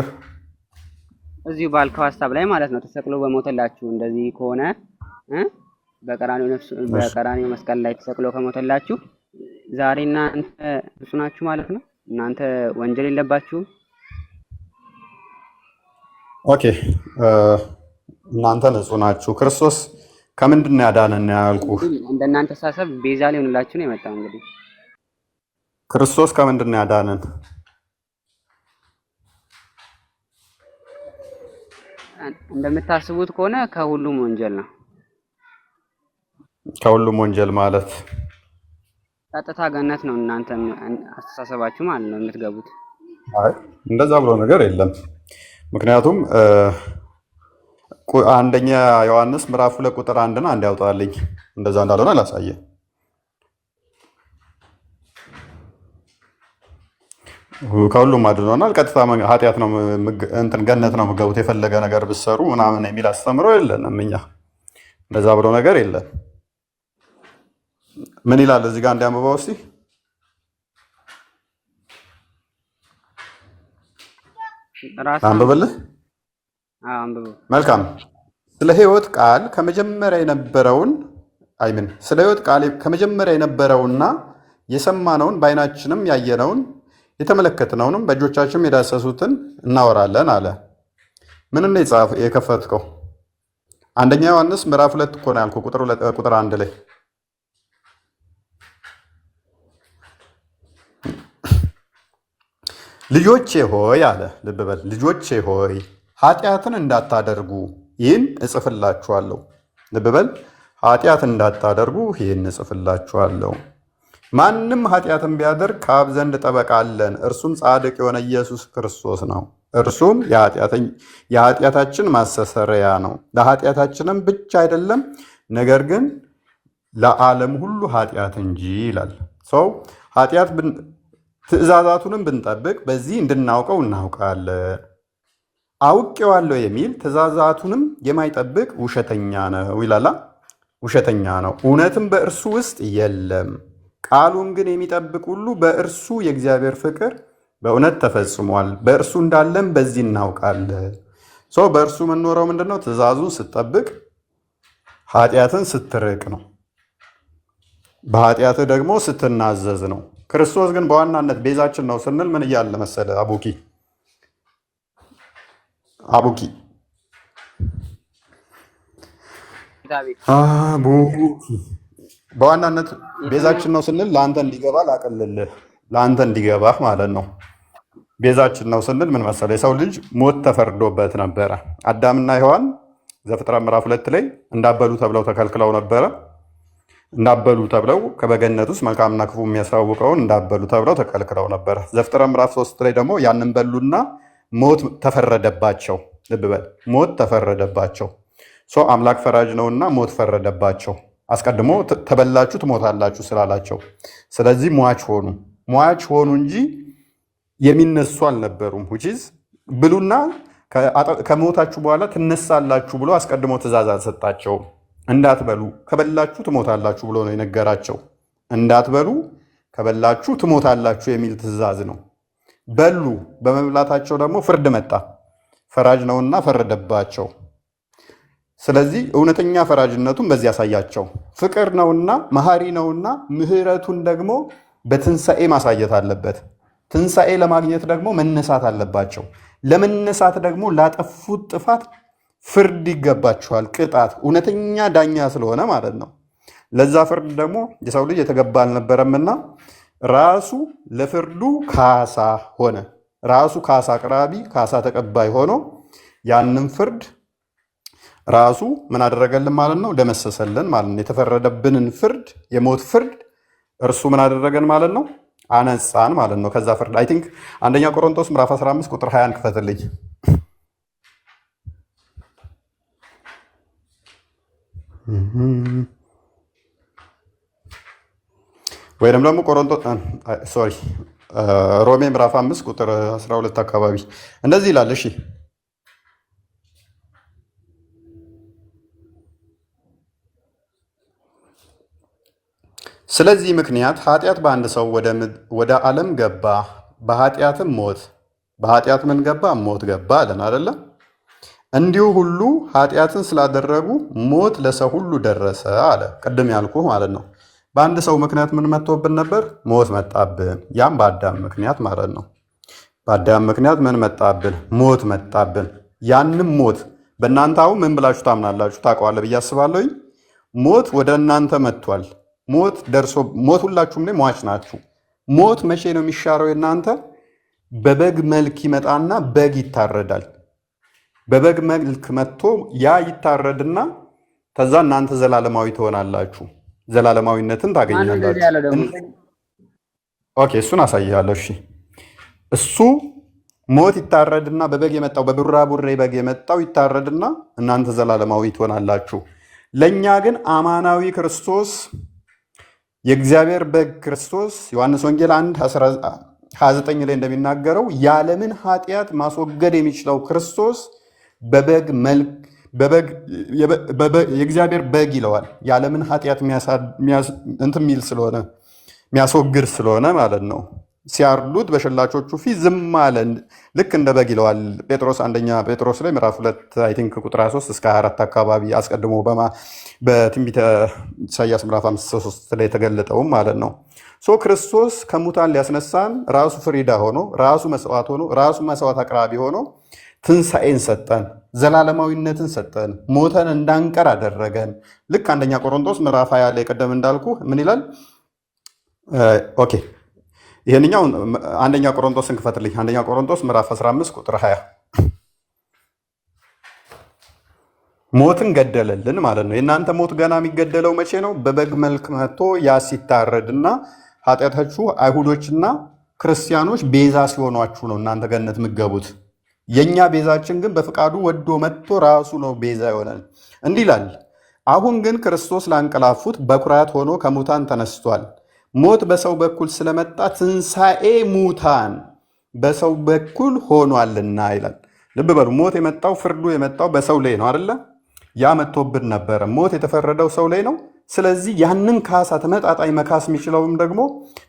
እዚሁ ባልከው ሀሳብ ላይ ማለት ነው ተሰቅሎ በሞተላችሁ እንደዚህ ከሆነ በቀራንዮ መስቀል ላይ ተሰቅሎ ከሞተላችሁ ዛሬ እናንተ እሱ ናችሁ ማለት ነው። እናንተ ወንጀል የለባችሁም። ኦኬ እናንተ ንጹህ ናችሁ። ክርስቶስ ከምንድን ነው ያዳነን ያልኩህ? እንደናንተ ሳሰብ ቤዛ ሊሆንላችሁ ነው የመጣው። እንግዲህ ክርስቶስ ከምንድን ነው ያዳነን? እንደምታስቡት ከሆነ ከሁሉም ወንጀል ነው። ከሁሉም ወንጀል ማለት ቀጥታ ገነት ነው እናንተ አስተሳሰባችሁ ማለት ነው የምትገቡት። አይ እንደዛ ብሎ ነገር የለም። ምክንያቱም አንደኛ ዮሐንስ ምዕራፍ 2 ቁጥር 1 አንድ ያውጣልኝ እንደዛ እንዳልሆነ አላሳየ። ከሁሉም አድኖናል። ቀጥታ ኃጢአት ነው ገነት ነው የምትገቡት የፈለገ ነገር ብትሰሩ ምናምን የሚል አስተምሮ የለንም እኛ። እንደዛ ብሎ ነገር የለም። ምን ይላል እዚህ ጋር እንዲያንብበው እስቲ? አንብብልህ። መልካም። ስለ ሕይወት ቃል ከመጀመሪያ የነበረውን ስለ ሕይወት ቃል ከመጀመሪያ የነበረውና የሰማነውን በዓይናችንም ያየነውን የተመለከትነውንም በእጆቻችንም የዳሰሱትን እናወራለን አለ። ምን ነው የከፈትከው? አንደኛ ዮሐንስ ምዕራፍ 2 እኮ ነው ያልኩህ ቁጥር 1 ላይ ልጆቼ ሆይ አለ። ልብ በል ልጆቼ ሆይ ኃጢአትን እንዳታደርጉ ይህን እጽፍላችኋለሁ። ልብ በል ኃጢአት እንዳታደርጉ ይህን እጽፍላችኋለሁ። ማንም ኃጢአትን ቢያደርግ ከአብ ዘንድ ጠበቃ አለን፣ እርሱም ጻድቅ የሆነ ኢየሱስ ክርስቶስ ነው። እርሱም የኃጢአታችን ማስተሰረያ ነው፣ ለኃጢአታችንም ብቻ አይደለም ነገር ግን ለዓለም ሁሉ ኃጢአት እንጂ ይላል። ሰው ኃጢአት ትእዛዛቱንም ብንጠብቅ በዚህ እንድናውቀው እናውቃለን። አውቄዋለሁ የሚል ትእዛዛቱንም የማይጠብቅ ውሸተኛ ነው ይላል። ውሸተኛ ነው፣ እውነትም በእርሱ ውስጥ የለም። ቃሉን ግን የሚጠብቅ ሁሉ በእርሱ የእግዚአብሔር ፍቅር በእውነት ተፈጽሟል። በእርሱ እንዳለን በዚህ እናውቃለን። በእርሱ የምንኖረው ምንድነው? ትእዛዙን ስትጠብቅ ኃጢአትን ስትርቅ ነው። በኃጢአትህ ደግሞ ስትናዘዝ ነው። ክርስቶስ ግን በዋናነት ቤዛችን ነው ስንል ምን እያለ መሰለ? አቡኪ በዋናነት ቤዛችን ነው ስንል ለአንተ እንዲገባ ላቀልልህ፣ ለአንተ እንዲገባህ ማለት ነው። ቤዛችን ነው ስንል ምን መሰለ? የሰው ልጅ ሞት ተፈርዶበት ነበረ። አዳምና ሔዋን ዘፍጥረት ምዕራፍ 2 ላይ እንዳበሉ ተብለው ተከልክለው ነበረ። እንዳበሉ ተብለው ከበገነት ውስጥ መልካምና ክፉ የሚያሳውቀውን እንዳበሉ ተብለው ተከልክለው ነበረ። ዘፍጥረት ምዕራፍ 3 ላይ ደግሞ ያንን በሉና ሞት ተፈረደባቸው። ልብ በል ሞት ተፈረደባቸው። አምላክ ፈራጅ ነውና ሞት ፈረደባቸው። አስቀድሞ ተበላችሁ ትሞታላችሁ ስላላቸው፣ ስለዚህ ሟች ሆኑ እንጂ የሚነሱ አልነበሩም። ውጪዝ ብሉና ከሞታችሁ በኋላ ትነሳላችሁ ብሎ አስቀድሞ ትእዛዝ አልሰጣቸውም። እንዳትበሉ ከበላችሁ ትሞታላችሁ ብሎ ነው የነገራቸው። እንዳትበሉ ከበላችሁ ትሞታላችሁ የሚል ትእዛዝ ነው። በሉ። በመብላታቸው ደግሞ ፍርድ መጣ። ፈራጅ ነውና ፈረደባቸው። ስለዚህ እውነተኛ ፈራጅነቱን በዚህ ያሳያቸው። ፍቅር ነውና መሐሪ ነውና ምህረቱን ደግሞ በትንሣኤ ማሳየት አለበት። ትንሣኤ ለማግኘት ደግሞ መነሳት አለባቸው። ለመነሳት ደግሞ ላጠፉት ጥፋት ፍርድ ይገባቸዋል፣ ቅጣት። እውነተኛ ዳኛ ስለሆነ ማለት ነው። ለዛ ፍርድ ደግሞ የሰው ልጅ የተገባ አልነበረምና ራሱ ለፍርዱ ካሳ ሆነ። ራሱ ካሳ አቅራቢ፣ ካሳ ተቀባይ ሆኖ ያንን ፍርድ ራሱ ምን አደረገልን ማለት ነው? ደመሰሰልን ማለት ነው። የተፈረደብንን ፍርድ፣ የሞት ፍርድ እርሱ ምን አደረገን ማለት ነው? አነጻን ማለት ነው ከዛ ፍርድ። አይ ቲንክ አንደኛ ቆሮንቶስ ምዕራፍ 15 ቁጥር 20 ክፈትልኝ። ወይም ደግሞ ሮሜ ምዕራፍ 5 ቁጥር 12 አካባቢ እንደዚህ ይላል። እሺ ስለዚህ ምክንያት ኃጢአት በአንድ ሰው ወደ ዓለም ገባ፣ በኃጢአትም ሞት። በኃጢአት ምን ገባ? ሞት ገባ አለን አይደለ? እንዲሁ ሁሉ ኃጢአትን ስላደረጉ ሞት ለሰው ሁሉ ደረሰ አለ። ቅድም ያልኩ ማለት ነው። በአንድ ሰው ምክንያት ምን መጥቶብን ነበር? ሞት መጣብን። ያም በአዳም ምክንያት ማለት ነው። በአዳም ምክንያት ምን መጣብን? ሞት መጣብን። ያንም ሞት በእናንተ አሁን ምን ብላችሁ ታምናላችሁ? ታውቀዋለህ ብዬ አስባለሁኝ። ሞት ወደ እናንተ መጥቷል። ሞት ሁላችሁም ላይ ሟች ናችሁ። ሞት መቼ ነው የሚሻረው? የእናንተ በበግ መልክ ይመጣና በግ ይታረዳል። በበግ መልክ መጥቶ ያ ይታረድና ከዛ እናንተ ዘላለማዊ ትሆናላችሁ። ዘላለማዊነትን ታገኛላችሁ። ኦኬ፣ እሱን አሳያለሁ። እሺ፣ እሱ ሞት ይታረድና በበግ የመጣው በቡራቡሬ በግ የመጣው ይታረድና እናንተ ዘላለማዊ ትሆናላችሁ። ለእኛ ግን አማናዊ ክርስቶስ የእግዚአብሔር በግ ክርስቶስ ዮሐንስ ወንጌል 1:29 ላይ እንደሚናገረው የዓለምን ኃጢአት ማስወገድ የሚችለው ክርስቶስ በበግ መልክ የእግዚአብሔር በግ ይለዋል። የዓለምን ኃጢአት እንትን የሚል ስለሆነ የሚያስወግድ ስለሆነ ማለት ነው። ሲያርዱት በሸላቾቹ ፊት ዝም አለ፣ ልክ እንደ በግ ይለዋል። አንደኛ ጴጥሮስ ላይ ምዕራፍ 2 አይ ቲንክ ቁጥር 23 እስከ 24 አካባቢ አስቀድሞ በትንቢተ ኢሳያስ ምዕራፍ 53 ላይ የተገለጠውም ማለት ነው። ክርስቶስ ከሙታን ሊያስነሳን ራሱ ፍሪዳ ሆኖ ራሱ መስዋዕት ሆኖ ራሱ መስዋዕት አቅራቢ ሆኖ ትንሣኤን ሰጠን፣ ዘላለማዊነትን ሰጠን፣ ሞተን እንዳንቀር አደረገን። ልክ አንደኛ ቆሮንቶስ ምዕራፍ 20 ላይ ቀደም እንዳልኩ ምን ይላል? ኦኬ ይሄንኛው አንደኛ ቆሮንቶስን ክፈትልኝ። አንደኛ ቆሮንቶስ ምዕራፍ 15 ቁጥር 20 ሞትን ገደለልን ማለት ነው። የእናንተ ሞት ገና የሚገደለው መቼ ነው? በበግ መልክ መጥቶ ያ ሲታረድና ኃጢአታችሁ አይሁዶችና ክርስቲያኖች ቤዛ ሲሆኗችሁ ነው እናንተ ገነት የምትገቡት። የእኛ ቤዛችን ግን በፍቃዱ ወዶ መጥቶ ራሱ ነው ቤዛ ይሆናል። እንዲህ ይላል፣ አሁን ግን ክርስቶስ ላንቀላፉት በኩራት ሆኖ ከሙታን ተነስቷል። ሞት በሰው በኩል ስለመጣ ትንሣኤ ሙታን በሰው በኩል ሆኗልና ይላል። ልብ በሉ፣ ሞት የመጣው ፍርዱ የመጣው በሰው ላይ ነው አይደለ? ያ መጥቶብን ነበረ። ሞት የተፈረደው ሰው ላይ ነው። ስለዚህ ያንን ካሳ ተመጣጣኝ መካስ የሚችለውም ደግሞ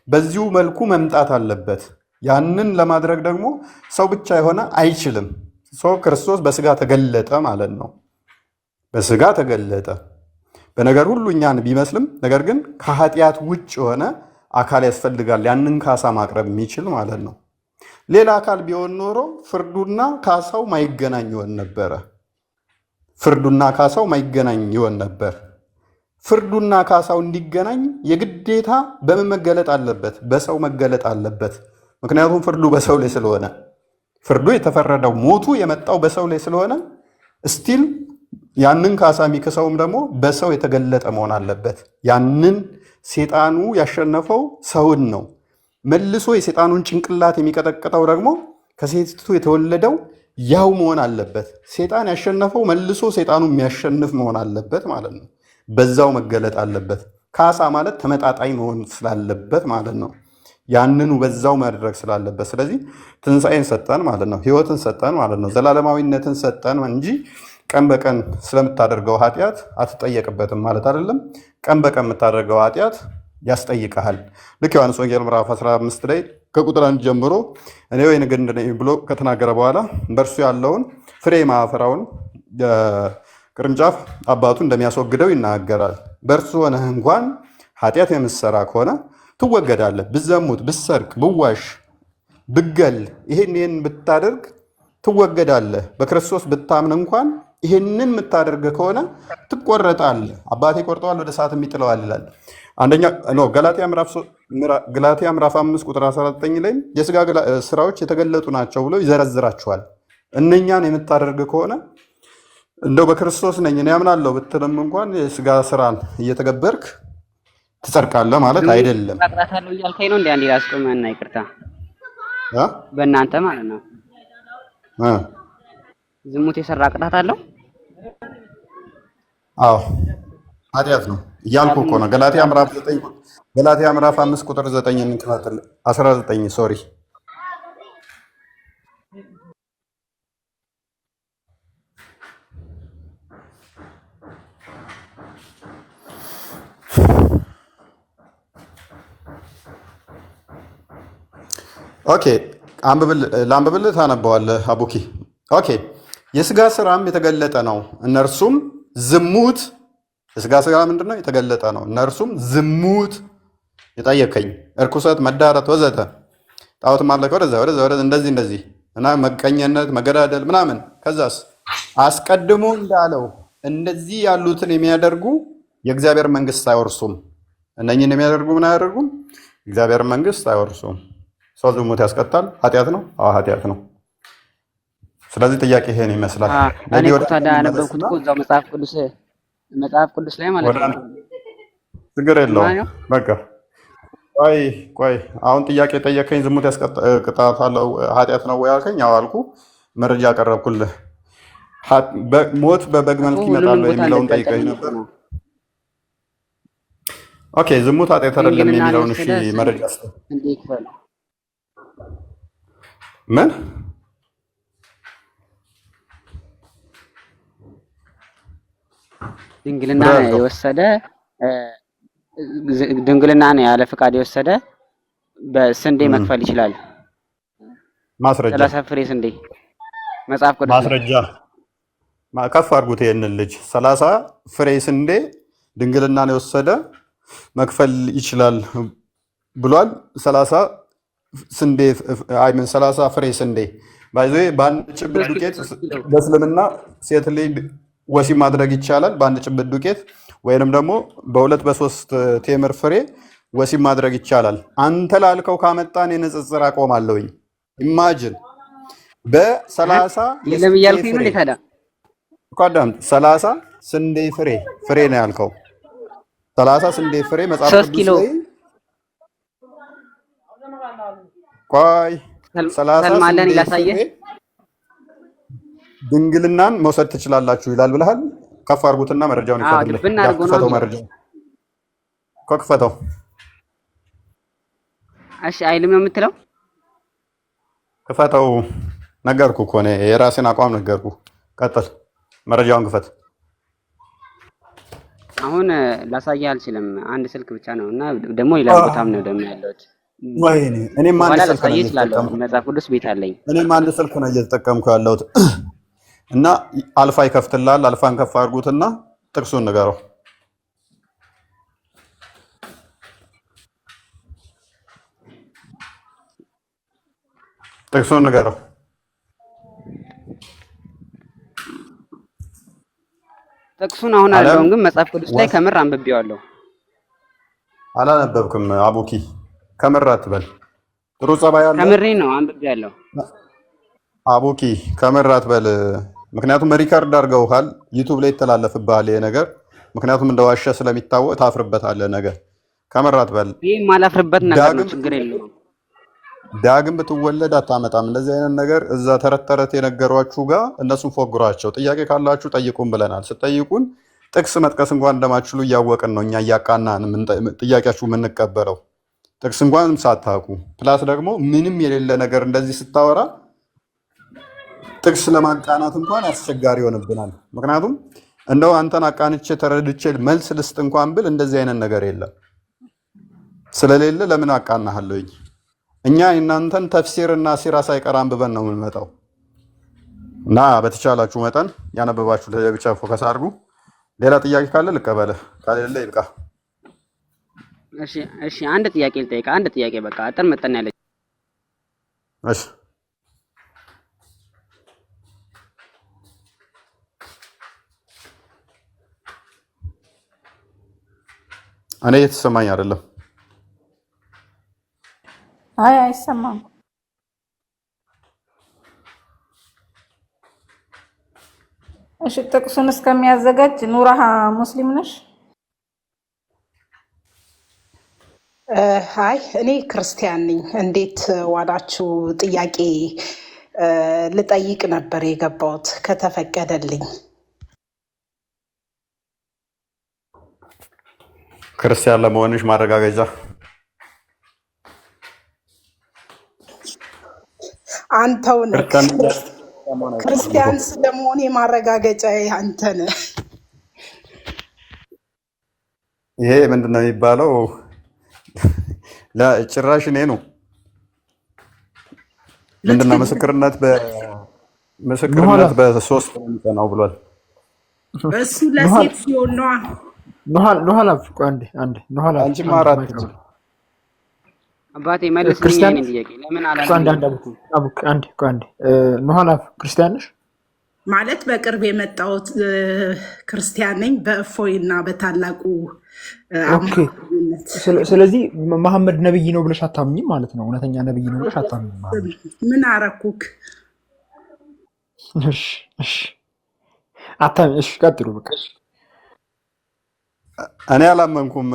በዚሁ መልኩ መምጣት አለበት። ያንን ለማድረግ ደግሞ ሰው ብቻ የሆነ አይችልም። ክርስቶስ በስጋ ተገለጠ ማለት ነው። በስጋ ተገለጠ። በነገር ሁሉ እኛን ቢመስልም ነገር ግን ከኃጢአት ውጭ የሆነ አካል ያስፈልጋል፣ ያንን ካሳ ማቅረብ የሚችል ማለት ነው። ሌላ አካል ቢሆን ኖሮ ፍርዱና ካሳው ማይገናኝ ይሆን ነበረ። ፍርዱና ካሳው ማይገናኝ ይሆን ነበር። ፍርዱና ካሳው እንዲገናኝ የግዴታ በምን መገለጥ አለበት? በሰው መገለጥ አለበት። ምክንያቱም ፍርዱ በሰው ላይ ስለሆነ፣ ፍርዱ የተፈረደው ሞቱ የመጣው በሰው ላይ ስለሆነ ስቲል ያንን ካሳ የሚክሰውም ደግሞ በሰው የተገለጠ መሆን አለበት። ያንን ሴጣኑ ያሸነፈው ሰውን ነው። መልሶ የሴጣኑን ጭንቅላት የሚቀጠቅጠው ደግሞ ከሴቲቱ የተወለደው ያው መሆን አለበት። ሴጣን ያሸነፈው መልሶ ሴጣኑ የሚያሸንፍ መሆን አለበት ማለት ነው። በዛው መገለጥ አለበት። ካሳ ማለት ተመጣጣኝ መሆን ስላለበት ማለት ነው። ያንኑ በዛው ማድረግ ስላለበት፣ ስለዚህ ትንሣኤን ሰጠን ማለት ነው። ሕይወትን ሰጠን ማለት ነው። ዘላለማዊነትን ሰጠን እንጂ ቀን በቀን ስለምታደርገው ኃጢአት አትጠየቅበትም ማለት አይደለም። ቀን በቀን የምታደርገው ኃጢአት ያስጠይቀሃል። ልክ ዮሐንስ ወንጌል ምዕራፍ 15 ላይ ከቁጥር 1 ጀምሮ እኔ ወይን ግንድ ነኝ ብሎ ከተናገረ በኋላ በእርሱ ያለውን ፍሬ ማፈራውን ቅርንጫፍ አባቱ እንደሚያስወግደው ይናገራል። በእርሱ ሆነህ እንኳን ኃጢአት የምትሰራ ከሆነ ትወገዳለህ። ብዘሙት፣ ብሰርቅ፣ ብዋሽ፣ ብገል ይህን ብታደርግ ትወገዳለህ። በክርስቶስ ብታምን እንኳን ይህንን የምታደርግ ከሆነ ትቆረጣለህ። አባቴ ቆርጠዋል፣ ወደ እሳትም ይጥለዋል ይላል። ገላትያ ምዕራፍ 5 ቁጥር 19 ላይ የስጋ ስራዎች የተገለጡ ናቸው ብሎ ይዘረዝራቸዋል። እነኛን የምታደርግ ከሆነ እንደው በክርስቶስ ነኝ እኔ ያምናለሁ ብትልም እንኳን የስጋ ስራን እየተገበርክ ትጸድቃለህ ማለት አይደለም። አቅራታለሁ እያልከኝ ነው እንዴ? አንዴ ላስቆመና ይቅርታ፣ በእናንተ ማለት ነው ዝሙት የሰራ ቅጣት አለው? አዎ ኃጢአት ነው እያልኩ እኮ ነው። ገላትያ ምዕራፍ 5 ቁጥር 9 እንከታተል 19 ሶሪ ኦኬ ለአንብብልህ ታነበዋለህ አቡኪ። ኦኬ የስጋ ስራም የተገለጠ ነው፣ እነርሱም ዝሙት። የስጋ ስራ ምንድን ነው? የተገለጠ ነው፣ እነርሱም ዝሙት፣ የጠየከኝ እርኩሰት፣ መዳራት፣ ወዘተ፣ ጣዖት ማምለክ፣ ወደዛ እንደዚህ እና መቀኘነት፣ መገዳደል ምናምን። ከዛስ አስቀድሞ እንዳለው እንደዚህ ያሉትን የሚያደርጉ የእግዚአብሔር መንግስት አይወርሱም። እነኝህን የሚያደርጉ ምን አያደርጉም? እግዚአብሔር መንግስት አይወርሱም። ሰው ዝሙት ያስቀጣል። ኃጢአት ነው። አዎ ኃጢአት ነው። ስለዚህ ጥያቄ ይሄን ይመስላል። እኔ እኮ ታዲያ ያነበብኩት እኮ እዛው መጽሐፍ ቅዱስ ላይ ማለት ነው። ችግር የለውም። በቃ ቆይ አሁን ጥያቄ ጠየቀኝ። ዝሙት ያስቀጣል ኃጢአት ነው ወይ አልከኝ። አዎ አልኩ። መረጃ አቀረብኩልህ። ሞት በበግ መልክ ይመጣል የሚለውን ጠይቀኝ ነበር። ኦኬ ዝሙት ኃጢአት አይደለም የሚለውን እሺ መረጃ ምን ድንግልና ያለ ፍቃድ የወሰደ በስንዴ መክፈል ይችላል። ማስረጃ 30 ፍሬ ስንዴ መጽሐፍ ቅዱስ ማስረጃ ከፍ አድርጉት። ይሄንን ልጅ 30 ፍሬ ስንዴ ድንግልናን የወሰደ መክፈል ይችላል ብሏል። 30 ፍሬ ስንዴ ባይዘ በአንድ ጭብጥ ዱቄት በእስልምና ሴት ልጅ ወሲብ ማድረግ ይቻላል በአንድ ጭብጥ ዱቄት፣ ወይንም ደግሞ በ2 በ3 ቴምር ፍሬ ወሲብ ማድረግ ይቻላል። አንተ ላልከው ካመጣን የንጽጽር አቆማለሁኝ። ኢማጂን በ30 የለም እያልኩኝ ነው ታዲያ እኮ አዳምጥ። 30 ስንዴ ፍሬ ነው ያልከው። 30 ስንዴ ፍሬ መጽሐፍ ቅዱስ ላይ ቆይ 30 ማለን ይላሳየ ድንግልናን መውሰድ ትችላላችሁ ይላል ብለሃል። ከፍ አድርጉትና መረጃውን ይከተለው። መረጃው ከክፈተው። እሺ አይልም ነው የምትለው? ክፈተው። ነገርኩ እኮ እኔ የራሴን አቋም ነገርኩ። ቀጥል። መረጃውን ክፈት። አሁን ላሳየህ አልችልም። አንድ ስልክ ብቻ ነው እና ደግሞ ሌላ ቦታም ነው ደግሞ ያለሁት። ወይኔ እኔም አንድ ስልክ ነው እየተጠቀምኩ መጽሐፍ ቅዱስ ቤት አለኝ። እኔም አንድ ስልክ ነው እየተጠቀምኩ ያለሁት እና አልፋ ይከፍትልሃል። አልፋን ከፍ አድርጉትና ጥቅሱን ንገረው። ጥቅሱን ንገረው። ጥቅሱን አሁን አለውን ግን መጽሐፍ ቅዱስ ላይ ከምር አንብቤዋለሁ። አላነበብክም አቡኪ። ከምር አትበል። ጥሩ ጸባይ ያለው ከምሬ ነው አንብቤያለሁ። አቡኪ ከምር አትበል። ምክንያቱም ሪከርድ አድርገውሃል፣ ዩቲዩብ ላይ ይተላለፍብሃል ይሄ ነገር። ምክንያቱም እንደዋሸ ስለሚታወቅ ታፍርበታለህ ነገር። ከምር አትበል። ይሄ ማላፍርበት ነገር ነው፣ ችግር የለውም። ዳግም ብትወለድ አታመጣም እንደዚህ አይነት ነገር። እዛ ተረት ተረት የነገሯችሁ ጋር እነሱን ፎግሯቸው። ጥያቄ ካላችሁ ጠይቁን ብለናል። ስትጠይቁን ጥቅስ መጥቀስ እንኳን እንደማትችሉ እያወቅን ነው እኛ እያቃናን ጥያቄያችሁ የምንቀበለው ጥቅስ እንኳን ሳታውቁ። ፕላስ ደግሞ ምንም የሌለ ነገር እንደዚህ ስታወራ ጥቅስ ለማቃናት እንኳን አስቸጋሪ ይሆንብናል። ምክንያቱም እንደው አንተን አቃንቼ ተረድቼ መልስ ልስጥ እንኳን ብል እንደዚህ አይነት ነገር የለም ስለሌለ ለምን አቃናሃለሁኝ? እኛ እናንተን ተፍሲርና ሲራ ሳይቀር አንብበን ነው የምንመጣው እና በተቻላችሁ መጠን ያነበባችሁ ለብቻ ፎከስ አድርጉ። ሌላ ጥያቄ ካለ ልቀበልህ፣ ካለ ይልቃ። እሺ አንድ ጥያቄ ልጠይቅ። አንድ ጥያቄ በቃ አጠር መጠን ያለች። እሺ እኔ የተሰማኝ አይደለም። አይ አይሰማም። እሺ ጥቅሱን እስከሚያዘጋጅ ኑራሃ ሙስሊም ነሽ? አይ እኔ ክርስቲያን ነኝ። እንዴት ዋላችሁ? ጥያቄ ልጠይቅ ነበር የገባሁት ከተፈቀደልኝ። ክርስቲያን ለመሆንሽ ማረጋገጫ? አንተው ነህ ክርስቲያን ስለመሆኔ ማረጋገጫ አንተ ነህ። ይሄ ምንድን ነው የሚባለው? ለጭራሽ እኔ ነው ምንድን ነው ምስክርነት በሶስት ነው ብሏል። እሱ ለሴት ሲሆን ነዋ። ኖሃላፍ አንዴ አንቺ ማራት አባቴ መልስልኝ እኔን ጥያቄ ለምን አላለም? አንዴ ኖሃላፍ ክርስቲያን ነሽ? ማለት በቅርብ የመጣሁት ክርስቲያን ነኝ በእፎይና በታላቁ አማካኝነት። ስለዚህ መሐመድ ነብይ ነው ብለሽ አታምኝም ማለት ነው? እውነተኛ ነብይ ነው ብለሽ አታምኝም? ምን አረኩክ? እሺ አታምኝ። እሺ ቀጥሉ በቃ። እኔ አላመንኩም።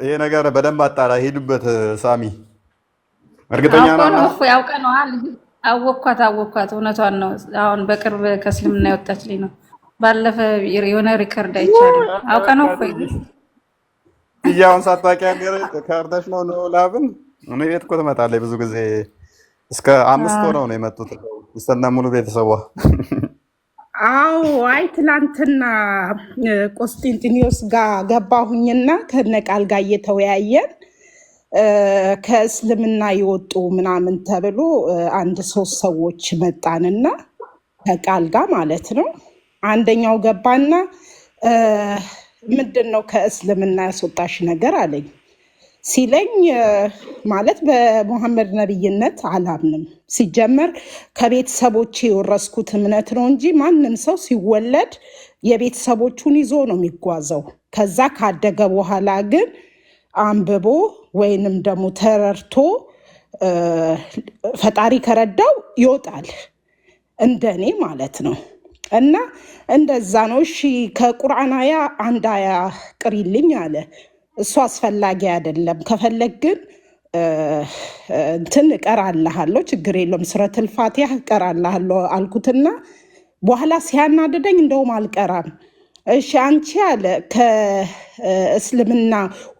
ይሄ ነገር በደንብ አጣራ፣ ሄዱበት ሳሚ። እርግጠኛ ነው ያውቀነዋል። አወኳት እውነቷን ነው። አሁን በቅርብ ከእስልምና የወጣች ልጅ ነው። ባለፈ የሆነ ሪከርድ አይቻልም። አውቀነው እኮ እያውን ሳታውቂ ካርዳሽ ነው ላብን እኔ ቤት እኮ ትመጣለች ብዙ ጊዜ። እስከ 5 ሆነው ነው የመጡት እስተና ሙሉ ቤተሰቧ። አዎ አይ ትላንትና ቆስጢንጢኖስ ጋር ገባሁኝና ከነቃል ጋር እየተወያየን ከእስልምና የወጡ ምናምን ተብሎ 1-3 ሰዎች መጣንና ከቃል ጋር ማለት ነው። አንደኛው ገባና ምንድነው ከእስልምና ያስወጣሽ ነገር አለኝ። ሲለኝ ማለት በሙሐመድ ነብይነት አላምንም። ሲጀመር ከቤተሰቦቼ የወረስኩት እምነት ነው እንጂ ማንም ሰው ሲወለድ የቤተሰቦቹን ይዞ ነው የሚጓዘው። ከዛ ካደገ በኋላ ግን አንብቦ ወይንም ደግሞ ተረድቶ ፈጣሪ ከረዳው ይወጣል፣ እንደኔ ማለት ነው። እና እንደዛ ነው። እሺ ከቁርአን አያ አንድ አያ ቅሪልኝ አለ። እሱ አስፈላጊ አይደለም፣ ከፈለግ ግን እንትን እቀራልሃለሁ፣ ችግር የለውም ሱረቱል ፋቲሃ እቀራልሃለሁ አልኩትና በኋላ ሲያናደደኝ እንደውም አልቀራም። እሺ አንቺ አለ ከእስልምና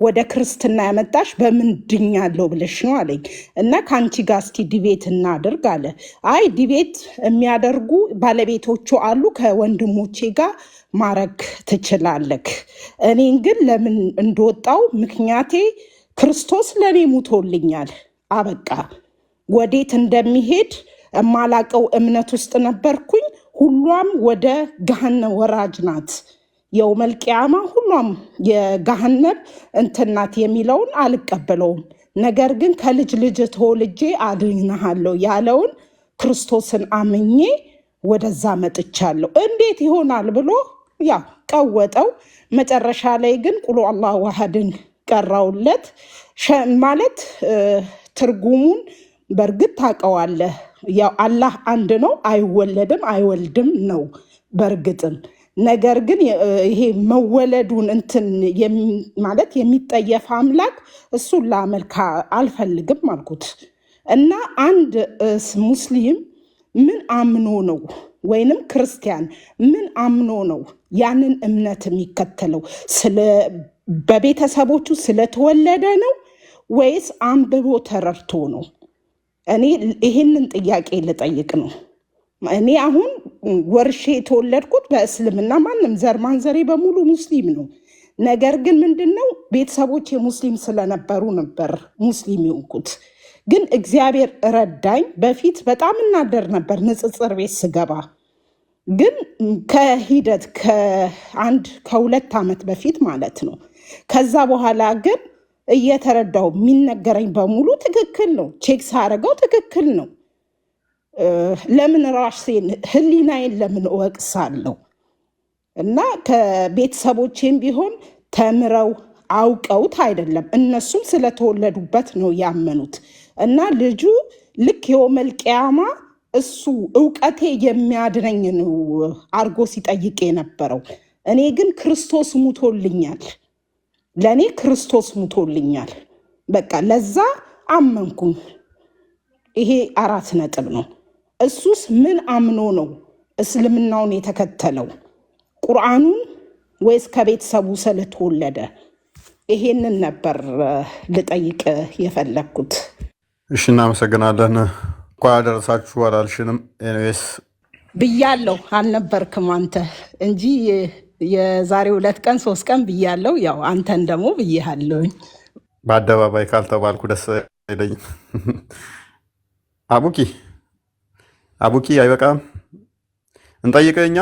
ወደ ክርስትና ያመጣሽ በምንድኛለው ብለሽ ነው አለኝ። እና ከአንቺ ጋር እስኪ ዲቤት እናድርግ አለ። አይ ዲቤት የሚያደርጉ ባለቤቶቹ አሉ፣ ከወንድሞቼ ጋር ማረግ ትችላለክ። እኔን ግን ለምን እንደወጣው ምክንያቴ ክርስቶስ ለእኔ ሙቶልኛል። አበቃ። ወዴት እንደሚሄድ የማላቀው እምነት ውስጥ ነበርኩኝ። ሁሏም ወደ ገሃነም ወራጅ ናት። የውመል ቂያማ ሁሏም የገሃነም እንትናት የሚለውን አልቀበለውም። ነገር ግን ከልጅ ልጅ ተወልጄ አድንሃለሁ ያለውን ክርስቶስን አምኜ ወደዛ መጥቻለሁ። እንዴት ይሆናል ብሎ ያው ቀወጠው። መጨረሻ ላይ ግን ቁሉ አላሁ አሐድን ቀራውለት። ማለት ትርጉሙን በእርግጥ ታውቀዋለህ። ያው አላህ አንድ ነው፣ አይወለድም አይወልድም ነው በእርግጥም። ነገር ግን ይሄ መወለዱን እንትን ማለት የሚጠየፍ አምላክ እሱን ላመልክ አልፈልግም አልኩት። እና አንድ ሙስሊም ምን አምኖ ነው ወይንም ክርስቲያን ምን አምኖ ነው ያንን እምነት የሚከተለው? በቤተሰቦቹ ስለተወለደ ነው ወይስ አንብቦ ተረድቶ ነው? እኔ ይህንን ጥያቄ ልጠይቅ ነው። እኔ አሁን ወርሼ የተወለድኩት በእስልምና፣ ማንም ዘር ማንዘሬ በሙሉ ሙስሊም ነው። ነገር ግን ምንድነው ቤተሰቦቼ ሙስሊም ስለነበሩ ነበር ሙስሊም የሆንኩት። ግን እግዚአብሔር ረዳኝ። በፊት በጣም እናደር ነበር ንጽጽር ቤት ስገባ፣ ግን ከሂደት ከ1-2 ዓመት በፊት ማለት ነው። ከዛ በኋላ ግን እየተረዳው የሚነገረኝ በሙሉ ትክክል ነው። ቼክ ሳረገው ትክክል ነው። ለምን ራሴን ህሊናዬን ለምን እወቅሳለሁ? እና ከቤተሰቦቼም ቢሆን ተምረው አውቀውት አይደለም፣ እነሱም ስለተወለዱበት ነው ያመኑት። እና ልጁ ልክ የውመል ቂያማ እሱ እውቀቴ የሚያድነኝ ነው አርጎ ሲጠይቅ የነበረው። እኔ ግን ክርስቶስ ሙቶልኛል፣ ለእኔ ክርስቶስ ሙቶልኛል። በቃ ለዛ አመንኩኝ። ይሄ 4 ነጥብ ነው። እሱስ ምን አምኖ ነው እስልምናውን የተከተለው? ቁርአኑን ወይስ ከቤተሰቡ ስለተወለደ? ይሄንን ነበር ልጠይቅ የፈለግኩት። እሺ እናመሰግናለን። እንኳን አደረሳችሁ አላልሽንም? ኤኒዌይስ ብያለሁ። አልነበርክም አንተ እንጂ የዛሬ 2 ቀን 3 ቀን ብያለሁ። ያው አንተን ደግሞ ብያለሁኝ። በአደባባይ ካልተባልኩ ደስ አይለኝም። አቡኪ አይበቃም? እንጠይቅህ እኛ